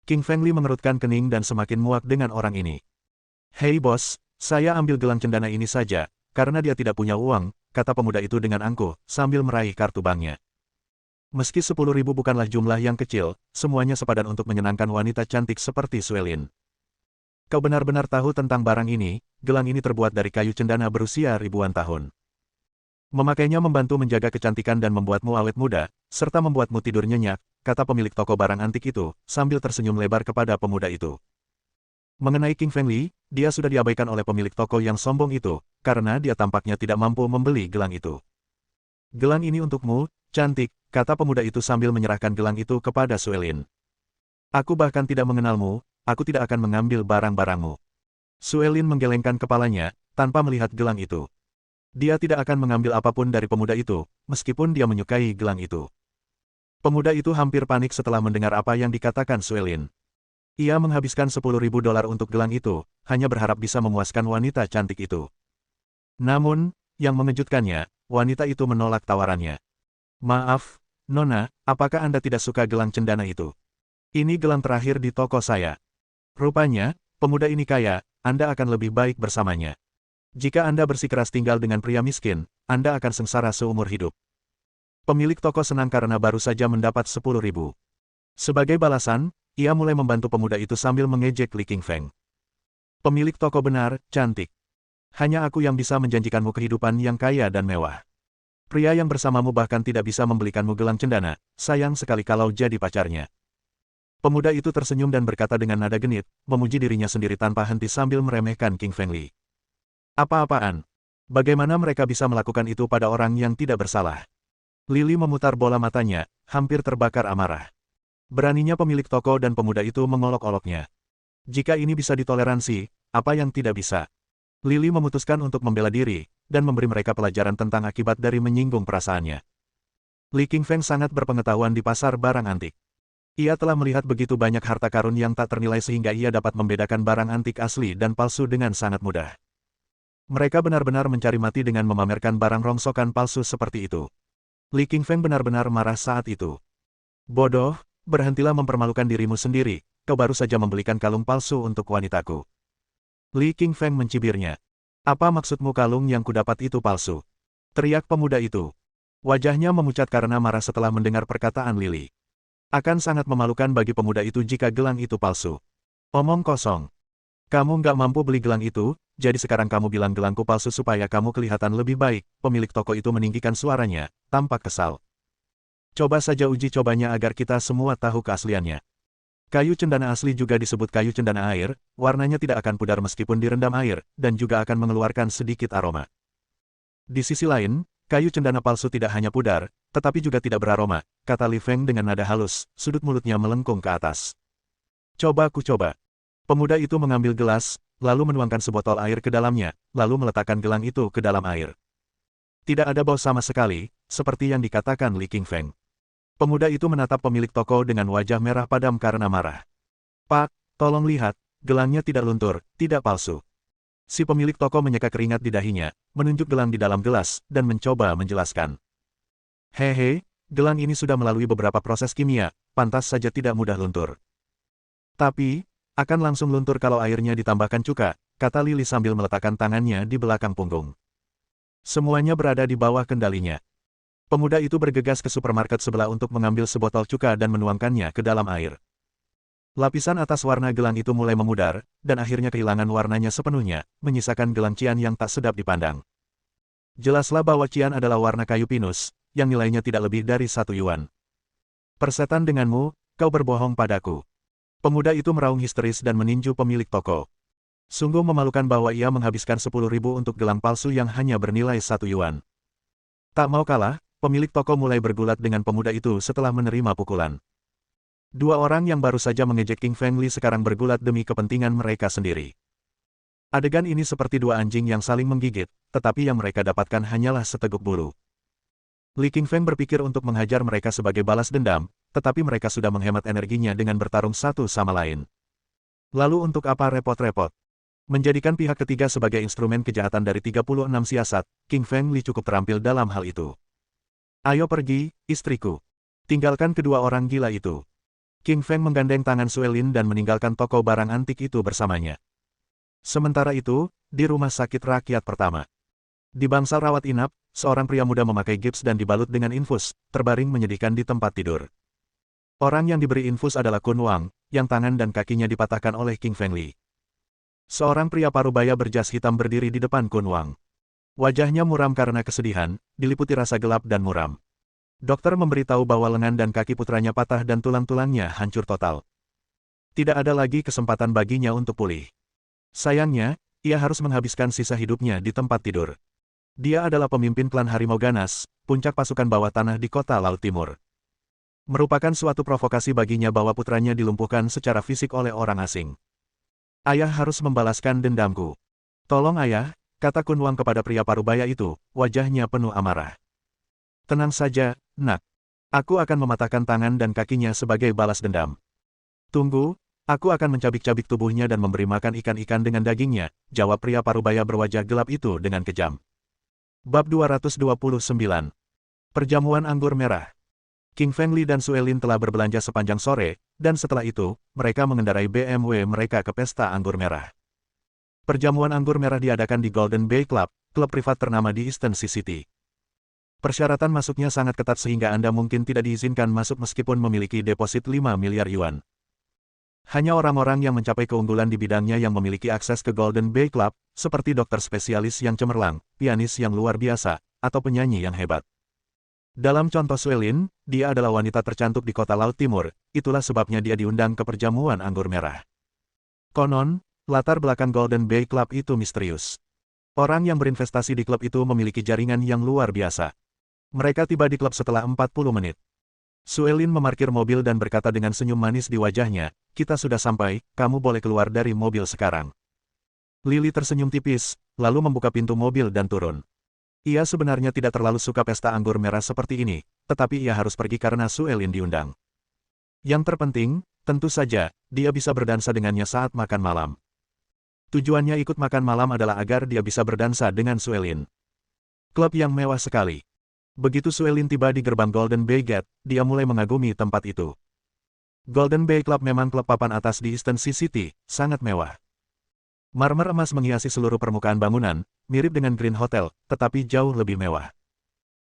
King Fengli mengerutkan kening dan semakin muak dengan orang ini. Hei bos, saya ambil gelang cendana ini saja, karena dia tidak punya uang, kata pemuda itu dengan angkuh, sambil meraih kartu banknya. Meski 10.000 bukanlah jumlah yang kecil, semuanya sepadan untuk menyenangkan wanita cantik seperti Suelin. Kau benar-benar tahu tentang barang ini, gelang ini terbuat dari kayu cendana berusia ribuan tahun. Memakainya membantu menjaga kecantikan dan membuatmu awet muda, serta membuatmu tidur nyenyak, kata pemilik toko barang antik itu, sambil tersenyum lebar kepada pemuda itu. Mengenai King Fengli, dia sudah diabaikan oleh pemilik toko yang sombong itu, karena dia tampaknya tidak mampu membeli gelang itu. Gelang ini untukmu, cantik, kata pemuda itu sambil menyerahkan gelang itu kepada Suelin. Aku bahkan tidak mengenalmu, aku tidak akan mengambil barang-barangmu. Suelin menggelengkan kepalanya, tanpa melihat gelang itu. Dia tidak akan mengambil apapun dari pemuda itu, meskipun dia menyukai gelang itu. Pemuda itu hampir panik setelah mendengar apa yang dikatakan Suelin. Ia menghabiskan 10.000 dolar untuk gelang itu, hanya berharap bisa memuaskan wanita cantik itu. Namun, yang mengejutkannya, wanita itu menolak tawarannya. Maaf, Nona, apakah Anda tidak suka gelang cendana itu? Ini gelang terakhir di toko saya. Rupanya, pemuda ini kaya, Anda akan lebih baik bersamanya. Jika Anda bersikeras tinggal dengan pria miskin, Anda akan sengsara seumur hidup. Pemilik toko senang karena baru saja mendapat 10.000. Sebagai balasan, ia mulai membantu pemuda itu sambil mengejek Li Qingfeng. Pemilik toko benar, cantik. Hanya aku yang bisa menjanjikanmu kehidupan yang kaya dan mewah. Pria yang bersamamu bahkan tidak bisa membelikanmu gelang cendana, sayang sekali kalau jadi pacarnya. Pemuda itu tersenyum dan berkata dengan nada genit, memuji dirinya sendiri tanpa henti sambil meremehkan King Fengli. Apa-apaan? Bagaimana mereka bisa melakukan itu pada orang yang tidak bersalah? Lili memutar bola matanya, hampir terbakar amarah. Beraninya pemilik toko dan pemuda itu mengolok-oloknya. Jika ini bisa ditoleransi, apa yang tidak bisa? Lili memutuskan untuk membela diri, dan memberi mereka pelajaran tentang akibat dari menyinggung perasaannya. Li Qingfeng sangat berpengetahuan di pasar barang antik. Ia telah melihat begitu banyak harta karun yang tak ternilai sehingga ia dapat membedakan barang antik asli dan palsu dengan sangat mudah. Mereka benar-benar mencari mati dengan memamerkan barang rongsokan palsu seperti itu. Li Qingfeng benar-benar marah saat itu. Bodoh, berhentilah mempermalukan dirimu sendiri, kau baru saja membelikan kalung palsu untuk wanitaku. Li Qingfeng mencibirnya. Apa maksudmu kalung yang kudapat itu palsu? Teriak pemuda itu. Wajahnya memucat karena marah setelah mendengar perkataan Lili. Akan sangat memalukan bagi pemuda itu jika gelang itu palsu. Omong kosong. Kamu nggak mampu beli gelang itu, jadi sekarang kamu bilang gelangku palsu supaya kamu kelihatan lebih baik. Pemilik toko itu meninggikan suaranya, tampak kesal. Coba saja uji cobanya agar kita semua tahu keasliannya. Kayu cendana asli juga disebut kayu cendana air, warnanya tidak akan pudar meskipun direndam air, dan juga akan mengeluarkan sedikit aroma. Di sisi lain, kayu cendana palsu tidak hanya pudar, tetapi juga tidak beraroma, kata Li Feng dengan nada halus, sudut mulutnya melengkung ke atas. Coba ku coba. Pemuda itu mengambil gelas, lalu menuangkan sebotol air ke dalamnya, lalu meletakkan gelang itu ke dalam air. Tidak ada bau sama sekali, seperti yang dikatakan Li Qingfeng. Pemuda itu menatap pemilik toko dengan wajah merah padam karena marah. Pak, tolong lihat, gelangnya tidak luntur, tidak palsu. Si pemilik toko menyeka keringat di dahinya, menunjuk gelang di dalam gelas, dan mencoba menjelaskan. Hehe, gelang ini sudah melalui beberapa proses kimia, pantas saja tidak mudah luntur. Tapi, akan langsung luntur kalau airnya ditambahkan cuka, kata Lili sambil meletakkan tangannya di belakang punggung. Semuanya berada di bawah kendalinya. Pemuda itu bergegas ke supermarket sebelah untuk mengambil sebotol cuka dan menuangkannya ke dalam air. Lapisan atas warna gelang itu mulai memudar, dan akhirnya kehilangan warnanya sepenuhnya, menyisakan gelang cian yang tak sedap dipandang. Jelaslah bahwa cian adalah warna kayu pinus, yang nilainya tidak lebih dari 1 yuan. Persetan denganmu, kau berbohong padaku. Pemuda itu meraung histeris dan meninju pemilik toko. Sungguh memalukan bahwa ia menghabiskan 10.000 untuk gelang palsu yang hanya bernilai 1 yuan. Tak mau kalah, pemilik toko mulai bergulat dengan pemuda itu setelah menerima pukulan. Dua orang yang baru saja mengejek King Fengli sekarang bergulat demi kepentingan mereka sendiri. Adegan ini seperti dua anjing yang saling menggigit, tetapi yang mereka dapatkan hanyalah seteguk bulu. Li Qingfeng berpikir untuk menghajar mereka sebagai balas dendam, tetapi mereka sudah menghemat energinya dengan bertarung satu sama lain. Lalu untuk apa repot-repot? Menjadikan pihak ketiga sebagai instrumen kejahatan dari 36 siasat, Qingfeng Li cukup terampil dalam hal itu. Ayo pergi, istriku. Tinggalkan kedua orang gila itu. Qingfeng menggandeng tangan Suelin dan meninggalkan toko barang antik itu bersamanya. Sementara itu, di rumah sakit rakyat pertama. Di bangsal rawat inap, seorang pria muda memakai gips dan dibalut dengan infus, terbaring menyedihkan di tempat tidur. Orang yang diberi infus adalah Kun Wang, yang tangan dan kakinya dipatahkan oleh Qingfeng Li. Seorang pria parubaya berjas hitam berdiri di depan Kun Wang. Wajahnya muram karena kesedihan, diliputi rasa gelap dan muram. Dokter memberitahu bahwa lengan dan kaki putranya patah dan tulang-tulangnya hancur total. Tidak ada lagi kesempatan baginya untuk pulih. Sayangnya, ia harus menghabiskan sisa hidupnya di tempat tidur. Dia adalah pemimpin klan Harimau Ganas, puncak pasukan bawah tanah di kota Laut Timur. Merupakan suatu provokasi baginya bahwa putranya dilumpuhkan secara fisik oleh orang asing. Ayah harus membalaskan dendamku. Tolong ayah, kata Kun Wang kepada pria parubaya itu, wajahnya penuh amarah. Tenang saja, nak. Aku akan mematahkan tangan dan kakinya sebagai balas dendam. Tunggu, aku akan mencabik-cabik tubuhnya dan memberi makan ikan-ikan dengan dagingnya, jawab pria parubaya berwajah gelap itu dengan kejam. Bab 229. Perjamuan anggur merah. Qingfeng Li dan Suelin telah berbelanja sepanjang sore, dan setelah itu, mereka mengendarai BMW mereka ke pesta anggur merah. Perjamuan anggur merah diadakan di Golden Bay Club, klub privat ternama di Eastern Sea City. Persyaratan masuknya sangat ketat sehingga Anda mungkin tidak diizinkan masuk meskipun memiliki deposit 5 miliar yuan. Hanya orang-orang yang mencapai keunggulan di bidangnya yang memiliki akses ke Golden Bay Club, seperti dokter spesialis yang cemerlang, pianis yang luar biasa, atau penyanyi yang hebat. Dalam contoh Suelin, dia adalah wanita tercantik di kota Laut Timur, itulah sebabnya dia diundang ke perjamuan anggur merah. Konon, latar belakang Golden Bay Club itu misterius. Orang yang berinvestasi di klub itu memiliki jaringan yang luar biasa. Mereka tiba di klub setelah 40 menit. Suelin memarkir mobil dan berkata dengan senyum manis di wajahnya, kita sudah sampai, kamu boleh keluar dari mobil sekarang. Lily tersenyum tipis, lalu membuka pintu mobil dan turun. Ia sebenarnya tidak terlalu suka pesta anggur merah seperti ini, tetapi ia harus pergi karena Suelin diundang. Yang terpenting, tentu saja, dia bisa berdansa dengannya saat makan malam. Tujuannya ikut makan malam adalah agar dia bisa berdansa dengan Suelin. Klub yang mewah sekali. Begitu Suelin tiba di gerbang Golden Bay Gate, dia mulai mengagumi tempat itu. Golden Bay Club memang klub papan atas di Eastern Sea City, sangat mewah. Marmer emas menghiasi seluruh permukaan bangunan, mirip dengan Green Hotel, tetapi jauh lebih mewah.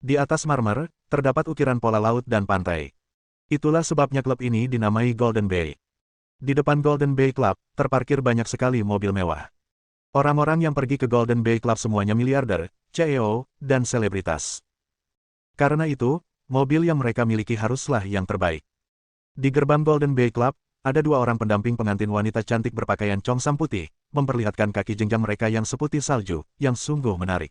Di atas marmer, terdapat ukiran pola laut dan pantai. Itulah sebabnya klub ini dinamai Golden Bay. Di depan Golden Bay Club, terparkir banyak sekali mobil mewah. Orang-orang yang pergi ke Golden Bay Club semuanya miliarder, CEO, dan selebritas. Karena itu, mobil yang mereka miliki haruslah yang terbaik. Di gerbang Golden Bay Club, ada dua orang pendamping pengantin wanita cantik berpakaian congsam putih, memperlihatkan kaki jenjang mereka yang seputih salju, yang sungguh menarik.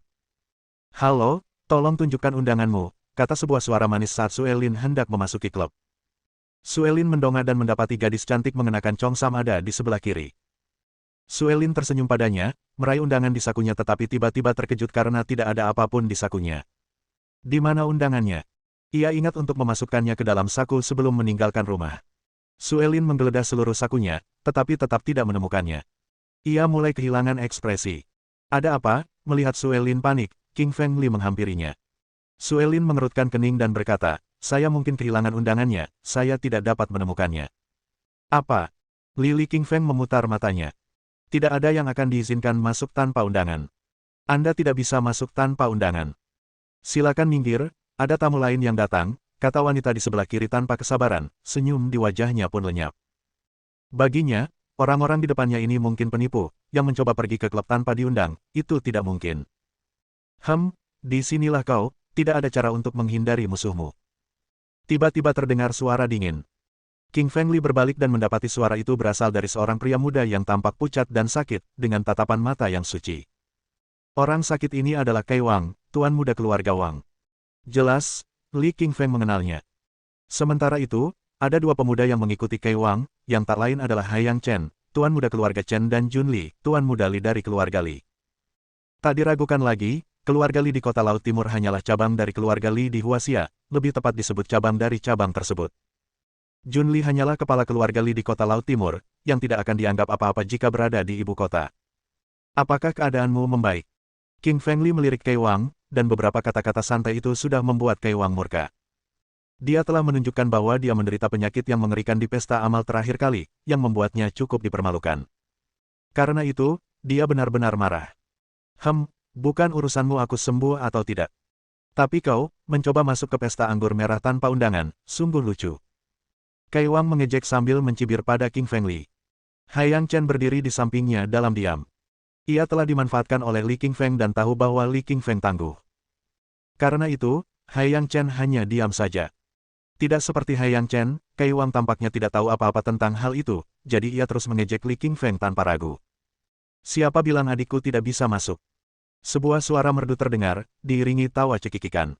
Halo, tolong tunjukkan undanganmu, kata sebuah suara manis saat Suelin hendak memasuki klub. Suelin mendongak dan mendapati gadis cantik mengenakan congsam ada di sebelah kiri. Suelin tersenyum padanya, meraih undangan di sakunya tetapi tiba-tiba terkejut karena tidak ada apapun di sakunya. Di mana undangannya? Ia ingat untuk memasukkannya ke dalam saku sebelum meninggalkan rumah. Suelin menggeledah seluruh sakunya, tetapi tetap tidak menemukannya. Ia mulai kehilangan ekspresi. Ada apa? Melihat Suelin panik, Qingfeng Li menghampirinya. Suelin mengerutkan kening dan berkata, saya mungkin kehilangan undangannya, saya tidak dapat menemukannya. Apa? Li Qingfeng memutar matanya. Tidak ada yang akan diizinkan masuk tanpa undangan. Anda tidak bisa masuk tanpa undangan. Silakan minggir, ada tamu lain yang datang, kata wanita di sebelah kiri tanpa kesabaran, senyum di wajahnya pun lenyap. Baginya, orang-orang di depannya ini mungkin penipu, yang mencoba pergi ke klub tanpa diundang, itu tidak mungkin. Disinilah kau, tidak ada cara untuk menghindari musuhmu. Tiba-tiba terdengar suara dingin. Qingfeng Li berbalik dan mendapati suara itu berasal dari seorang pria muda yang tampak pucat dan sakit, dengan tatapan mata yang suci. Orang sakit ini adalah Kai Wang, tuan muda keluarga Wang. Jelas, Li Qingfeng mengenalnya. Sementara itu, ada dua pemuda yang mengikuti Kai Wang, yang tak lain adalah Haiyang Chen, tuan muda keluarga Chen dan Jun Li, tuan muda Li dari keluarga Li. Tak diragukan lagi, keluarga Li di Kota Laut Timur hanyalah cabang dari keluarga Li di Huaxia, lebih tepat disebut cabang dari cabang tersebut. Jun Li hanyalah kepala keluarga Li di Kota Laut Timur, yang tidak akan dianggap apa-apa jika berada di ibu kota. Apakah keadaanmu membaik? King Feng Li melirik Kei Wang, dan beberapa kata-kata santai itu sudah membuat Kei Wang murka. Dia telah menunjukkan bahwa dia menderita penyakit yang mengerikan di pesta amal terakhir kali, yang membuatnya cukup dipermalukan. Karena itu, dia benar-benar marah. Bukan urusanmu aku sembuh atau tidak. Tapi kau, mencoba masuk ke pesta anggur merah tanpa undangan, sungguh lucu. Kei Wang mengejek sambil mencibir pada King Feng Li. Haiyang Chen berdiri di sampingnya dalam diam. Ia telah dimanfaatkan oleh Li King Feng dan tahu bahwa Li King Feng tangguh. Karena itu, Haiyang Chen hanya diam saja. Tidak seperti Haiyang Chen, Kei Wang tampaknya tidak tahu apa-apa tentang hal itu, jadi ia terus mengejek Li King Feng tanpa ragu. Siapa bilang adikku tidak bisa masuk? Sebuah suara merdu terdengar, diiringi tawa cekikikan.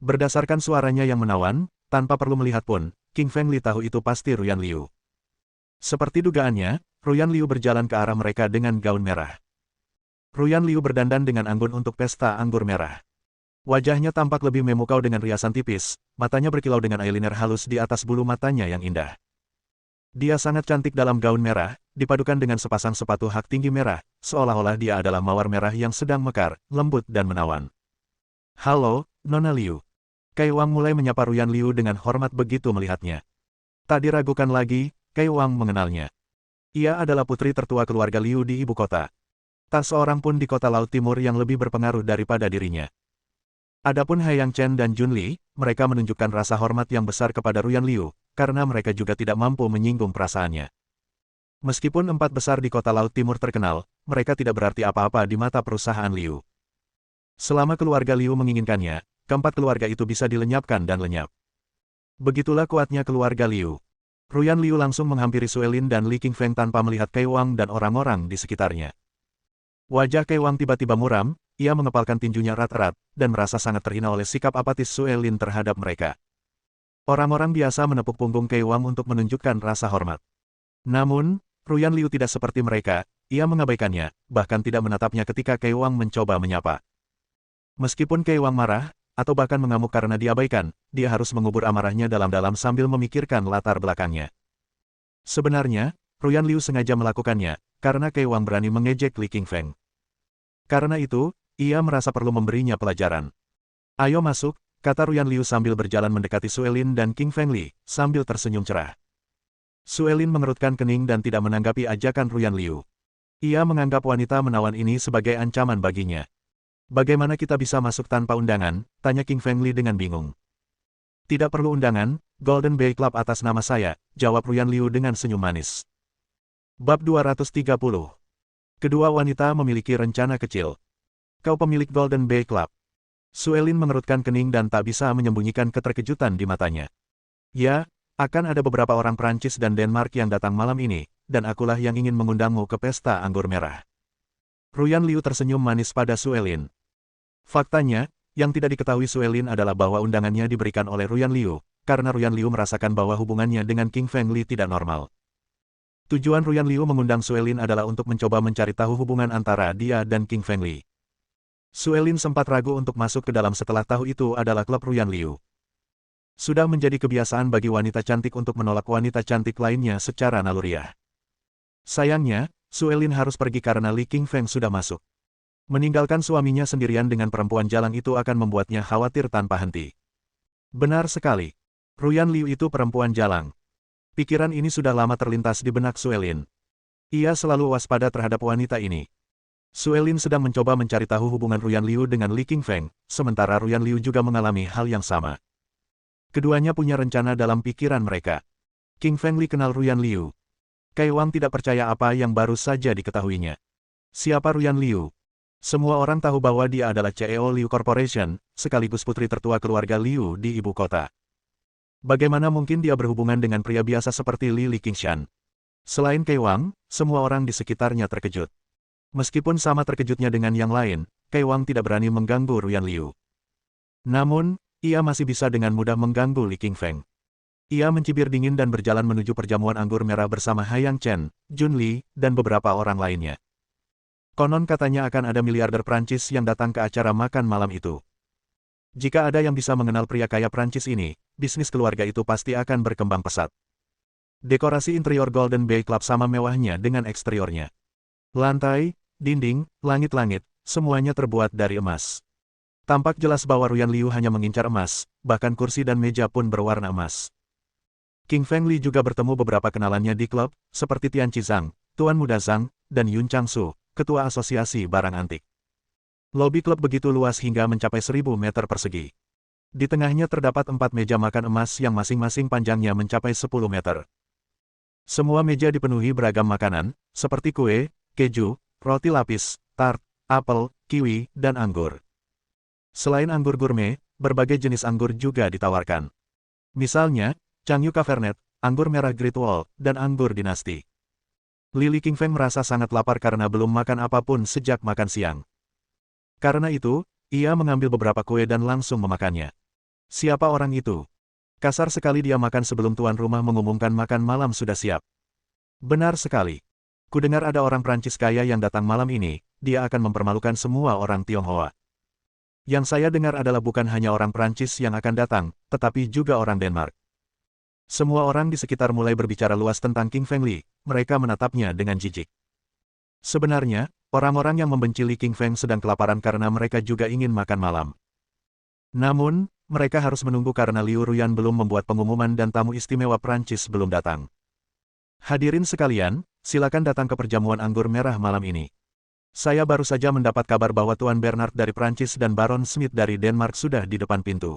Berdasarkan suaranya yang menawan, tanpa perlu melihat pun, King Feng Li tahu itu pasti Ruyan Liu. Seperti dugaannya, Ruyan Liu berjalan ke arah mereka dengan gaun merah. Ruyan Liu berdandan dengan anggun untuk pesta anggur merah. Wajahnya tampak lebih memukau dengan riasan tipis, matanya berkilau dengan eyeliner halus di atas bulu matanya yang indah. Dia sangat cantik dalam gaun merah, dipadukan dengan sepasang sepatu hak tinggi merah, seolah-olah dia adalah mawar merah yang sedang mekar, lembut dan menawan. Halo, Nona Liu. Kei Wang mulai menyapa Ruyan Liu dengan hormat begitu melihatnya. Tak diragukan lagi, Kei Wang mengenalnya. Ia adalah putri tertua keluarga Liu di ibu kota. Tak seorang pun di Kota Laut Timur yang lebih berpengaruh daripada dirinya. Adapun Haiyang Chen dan Jun Li, mereka menunjukkan rasa hormat yang besar kepada Ruyan Liu, karena mereka juga tidak mampu menyinggung perasaannya. Meskipun empat besar di Kota Laut Timur terkenal, mereka tidak berarti apa-apa di mata perusahaan Liu. Selama keluarga Liu menginginkannya, keempat keluarga itu bisa dilenyapkan dan lenyap. Begitulah kuatnya keluarga Liu. Ruyan Liu langsung menghampiri Suelin dan Li King Feng tanpa melihat Kei Wang dan orang-orang di sekitarnya. Wajah Kei Wang tiba-tiba muram, ia mengepalkan tinjunya erat-erat, dan merasa sangat terhina oleh sikap apatis Suelin terhadap mereka. Orang-orang biasa menepuk punggung Kei Wang untuk menunjukkan rasa hormat. Namun, Ruyan Liu tidak seperti mereka, ia mengabaikannya, bahkan tidak menatapnya ketika Kei Wang mencoba menyapa. Meskipun Kei Wang marah, atau bahkan mengamuk karena diabaikan, dia harus mengubur amarahnya dalam-dalam sambil memikirkan latar belakangnya. Sebenarnya, Ruyan Liu sengaja melakukannya, karena Kei Wang berani mengejek Li King Feng. Karena itu, ia merasa perlu memberinya pelajaran. Ayo masuk, kata Ruyan Liu sambil berjalan mendekati Suelin dan King Feng Li, sambil tersenyum cerah. Suelin mengerutkan kening dan tidak menanggapi ajakan Ruyan Liu. Ia menganggap wanita menawan ini sebagai ancaman baginya. Bagaimana kita bisa masuk tanpa undangan? Tanya King Feng Li dengan bingung. Tidak perlu undangan, Golden Bay Club atas nama saya, jawab Ruyan Liu dengan senyum manis. Bab 230. Kedua wanita memiliki rencana kecil. Kau pemilik Golden Bay Club. Suelin mengerutkan kening dan tak bisa menyembunyikan keterkejutan di matanya. Ya, akan ada beberapa orang Prancis dan Denmark yang datang malam ini, dan akulah yang ingin mengundangmu ke pesta anggur merah. Ruyan Liu tersenyum manis pada Suelin. Faktanya, yang tidak diketahui Suelin adalah bahwa undangannya diberikan oleh Ruyan Liu, karena Ruyan Liu merasakan bahwa hubungannya dengan King Feng Li tidak normal. Tujuan Ruyan Liu mengundang Suelin adalah untuk mencoba mencari tahu hubungan antara dia dan King Feng Li. Suelin sempat ragu untuk masuk ke dalam setelah tahu itu adalah klub Ruyan Liu. Sudah menjadi kebiasaan bagi wanita cantik untuk menolak wanita cantik lainnya secara naluriah. Sayangnya, Suelin harus pergi karena Li King Feng sudah masuk. Meninggalkan suaminya sendirian dengan perempuan jalang itu akan membuatnya khawatir tanpa henti. Benar sekali. Ruyan Liu itu perempuan jalang. Pikiran ini sudah lama terlintas di benak Suelin. Ia selalu waspada terhadap wanita ini. Suelin sedang mencoba mencari tahu hubungan Ruyan Liu dengan Li King Feng, sementara Ruyan Liu juga mengalami hal yang sama. Keduanya punya rencana dalam pikiran mereka. King Feng Li kenal Ruyan Liu. Kei Wang tidak percaya apa yang baru saja diketahuinya. Siapa Ruyan Liu? Semua orang tahu bahwa dia adalah CEO Liu Corporation, sekaligus putri tertua keluarga Liu di ibu kota. Bagaimana mungkin dia berhubungan dengan pria biasa seperti Li Qingshan? Selain Kei Wang, semua orang di sekitarnya terkejut. Meskipun sama terkejutnya dengan yang lain, Kei Wang tidak berani mengganggu Ruyan Liu. Namun, ia masih bisa dengan mudah mengganggu Li King Feng. Ia mencibir dingin dan berjalan menuju perjamuan anggur merah bersama Haiyang Chen, Jun Li, dan beberapa orang lainnya. Konon katanya akan ada miliarder Prancis yang datang ke acara makan malam itu. Jika ada yang bisa mengenal pria kaya Prancis ini, bisnis keluarga itu pasti akan berkembang pesat. Dekorasi interior Golden Bay Club sama mewahnya dengan eksteriornya. Lantai, dinding, langit-langit, semuanya terbuat dari emas. Tampak jelas bahwa Ruyan Liu hanya mengincar emas, bahkan kursi dan meja pun berwarna emas. King Feng Li juga bertemu beberapa kenalannya di klub, seperti Tian Qizang, Tuan Muda Zhang, dan Yun Changsu, Ketua Asosiasi Barang Antik. Lobi klub begitu luas hingga mencapai 1000 meter persegi. Di tengahnya terdapat 4 meja makan emas yang masing-masing panjangnya mencapai 10 meter. Semua meja dipenuhi beragam makanan, seperti kue, keju, roti lapis, tart, apel, kiwi, dan anggur. Selain anggur gourmet, berbagai jenis anggur juga ditawarkan. Misalnya, Changyu Cabernet, anggur merah Great Wall, dan anggur dinasti. Li King Feng merasa sangat lapar karena belum makan apapun sejak makan siang. Karena itu, ia mengambil beberapa kue dan langsung memakannya. Siapa orang itu? Kasar sekali dia makan sebelum tuan rumah mengumumkan makan malam sudah siap. Benar sekali. Kudengar ada orang Prancis kaya yang datang malam ini, dia akan mempermalukan semua orang Tionghoa. Yang saya dengar adalah bukan hanya orang Prancis yang akan datang, tetapi juga orang Denmark. Semua orang di sekitar mulai berbicara luas tentang King Feng Li, mereka menatapnya dengan jijik. Sebenarnya, orang-orang yang membenci Li King Feng sedang kelaparan karena mereka juga ingin makan malam. Namun, mereka harus menunggu karena Liu Ruyan belum membuat pengumuman dan tamu istimewa Prancis belum datang. Hadirin sekalian, silakan datang ke perjamuan anggur merah malam ini. Saya baru saja mendapat kabar bahwa Tuan Bernard dari Prancis dan Baron Smith dari Denmark sudah di depan pintu.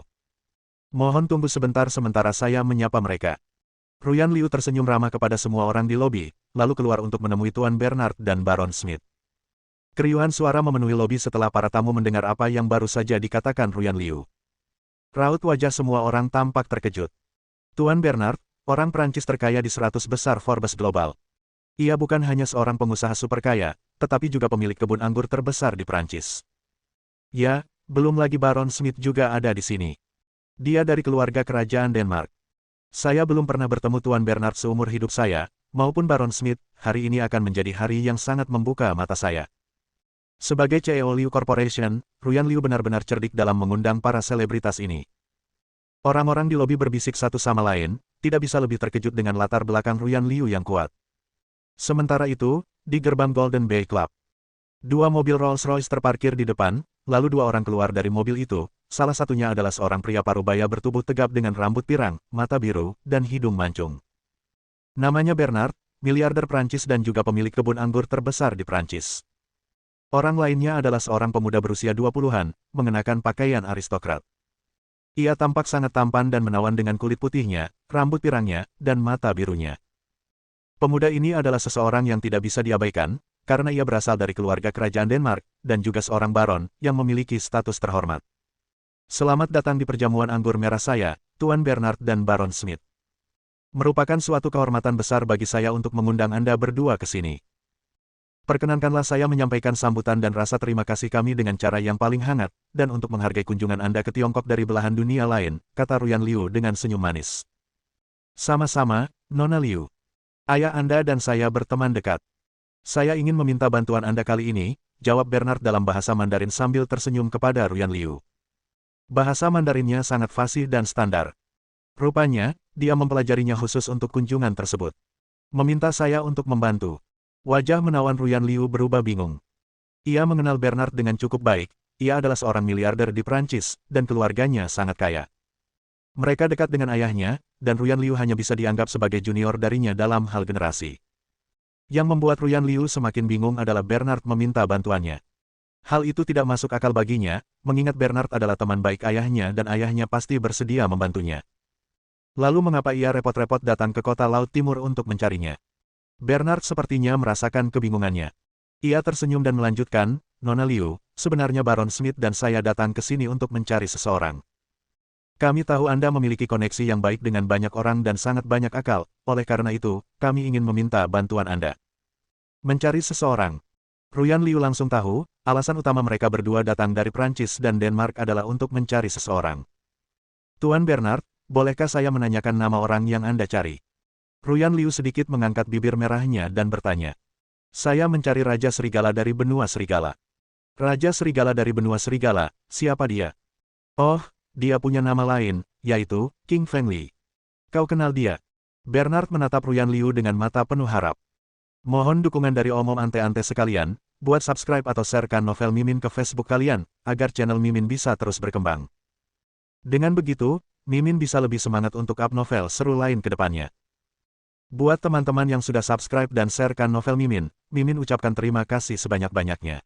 Mohon tunggu sebentar sementara saya menyapa mereka. Ruyan Liu tersenyum ramah kepada semua orang di lobi, lalu keluar untuk menemui Tuan Bernard dan Baron Smith. Keriuhan suara memenuhi lobi setelah para tamu mendengar apa yang baru saja dikatakan Ruyan Liu. Raut wajah semua orang tampak terkejut. Tuan Bernard, orang Prancis terkaya di 100 besar Forbes Global. Ia bukan hanya seorang pengusaha super kaya, tetapi juga pemilik kebun anggur terbesar di Prancis. Ya, belum lagi Baron Smith juga ada di sini. Dia dari keluarga kerajaan Denmark. Saya belum pernah bertemu Tuan Bernard seumur hidup saya, maupun Baron Smith, hari ini akan menjadi hari yang sangat membuka mata saya. Sebagai CEO Liu Corporation, Ruyan Liu benar-benar cerdik dalam mengundang para selebritas ini. Orang-orang di lobi berbisik satu sama lain, tidak bisa lebih terkejut dengan latar belakang Ruyan Liu yang kuat. Sementara itu, di gerbang Golden Bay Club, 2 mobil Rolls-Royce terparkir di depan, lalu 2 orang keluar dari mobil itu. Salah satunya adalah seorang pria parubaya bertubuh tegap dengan rambut pirang, mata biru, dan hidung mancung. Namanya Bernard, miliarder Prancis dan juga pemilik kebun anggur terbesar di Prancis. Orang lainnya adalah seorang pemuda berusia 20-an, mengenakan pakaian aristokrat. Ia tampak sangat tampan dan menawan dengan kulit putihnya, rambut pirangnya, dan mata birunya. Pemuda ini adalah seseorang yang tidak bisa diabaikan, karena ia berasal dari keluarga kerajaan Denmark, dan juga seorang baron, yang memiliki status terhormat. Selamat datang di perjamuan anggur merah saya, Tuan Bernard dan Baron Smith. Merupakan suatu kehormatan besar bagi saya untuk mengundang Anda berdua ke sini. Perkenankanlah saya menyampaikan sambutan dan rasa terima kasih kami dengan cara yang paling hangat, dan untuk menghargai kunjungan Anda ke Tiongkok dari belahan dunia lain, kata Ruyan Liu dengan senyum manis. Sama-sama, Nona Liu. Ayah Anda dan saya berteman dekat. Saya ingin meminta bantuan Anda kali ini, jawab Bernard dalam bahasa Mandarin sambil tersenyum kepada Ruyan Liu. Bahasa Mandarinnya sangat fasih dan standar. Rupanya, dia mempelajarinya khusus untuk kunjungan tersebut. Meminta saya untuk membantu. Wajah menawan Ruyan Liu berubah bingung. Ia mengenal Bernard dengan cukup baik, ia adalah seorang miliarder di Prancis, dan keluarganya sangat kaya. Mereka dekat dengan ayahnya, dan Ruyan Liu hanya bisa dianggap sebagai junior darinya dalam hal generasi. Yang membuat Ruyan Liu semakin bingung adalah Bernard meminta bantuannya. Hal itu tidak masuk akal baginya, mengingat Bernard adalah teman baik ayahnya dan ayahnya pasti bersedia membantunya. Lalu mengapa ia repot-repot datang ke kota Laut Timur untuk mencarinya? Bernard sepertinya merasakan kebingungannya. Ia tersenyum dan melanjutkan, Nona Liu, sebenarnya Baron Smith dan saya datang ke sini untuk mencari seseorang. Kami tahu Anda memiliki koneksi yang baik dengan banyak orang dan sangat banyak akal, oleh karena itu, kami ingin meminta bantuan Anda. Mencari seseorang. Ruyan Liu langsung tahu, alasan utama mereka berdua datang dari Prancis dan Denmark adalah untuk mencari seseorang. Tuan Bernard, bolehkah saya menanyakan nama orang yang Anda cari? Ruyan Liu sedikit mengangkat bibir merahnya dan bertanya. Saya mencari Raja Serigala dari benua Serigala. Raja Serigala dari benua Serigala, siapa dia? Oh, dia punya nama lain, yaitu King Feng Li. Kau kenal dia? Bernard menatap Ruyan Liu dengan mata penuh harap. Mohon dukungan dari omom ante-ante sekalian, buat subscribe atau sharekan novel Mimin ke Facebook kalian, agar channel Mimin bisa terus berkembang. Dengan begitu, Mimin bisa lebih semangat untuk up novel seru lain ke depannya. Buat teman-teman yang sudah subscribe dan sharekan novel Mimin, Mimin ucapkan terima kasih sebanyak-banyaknya.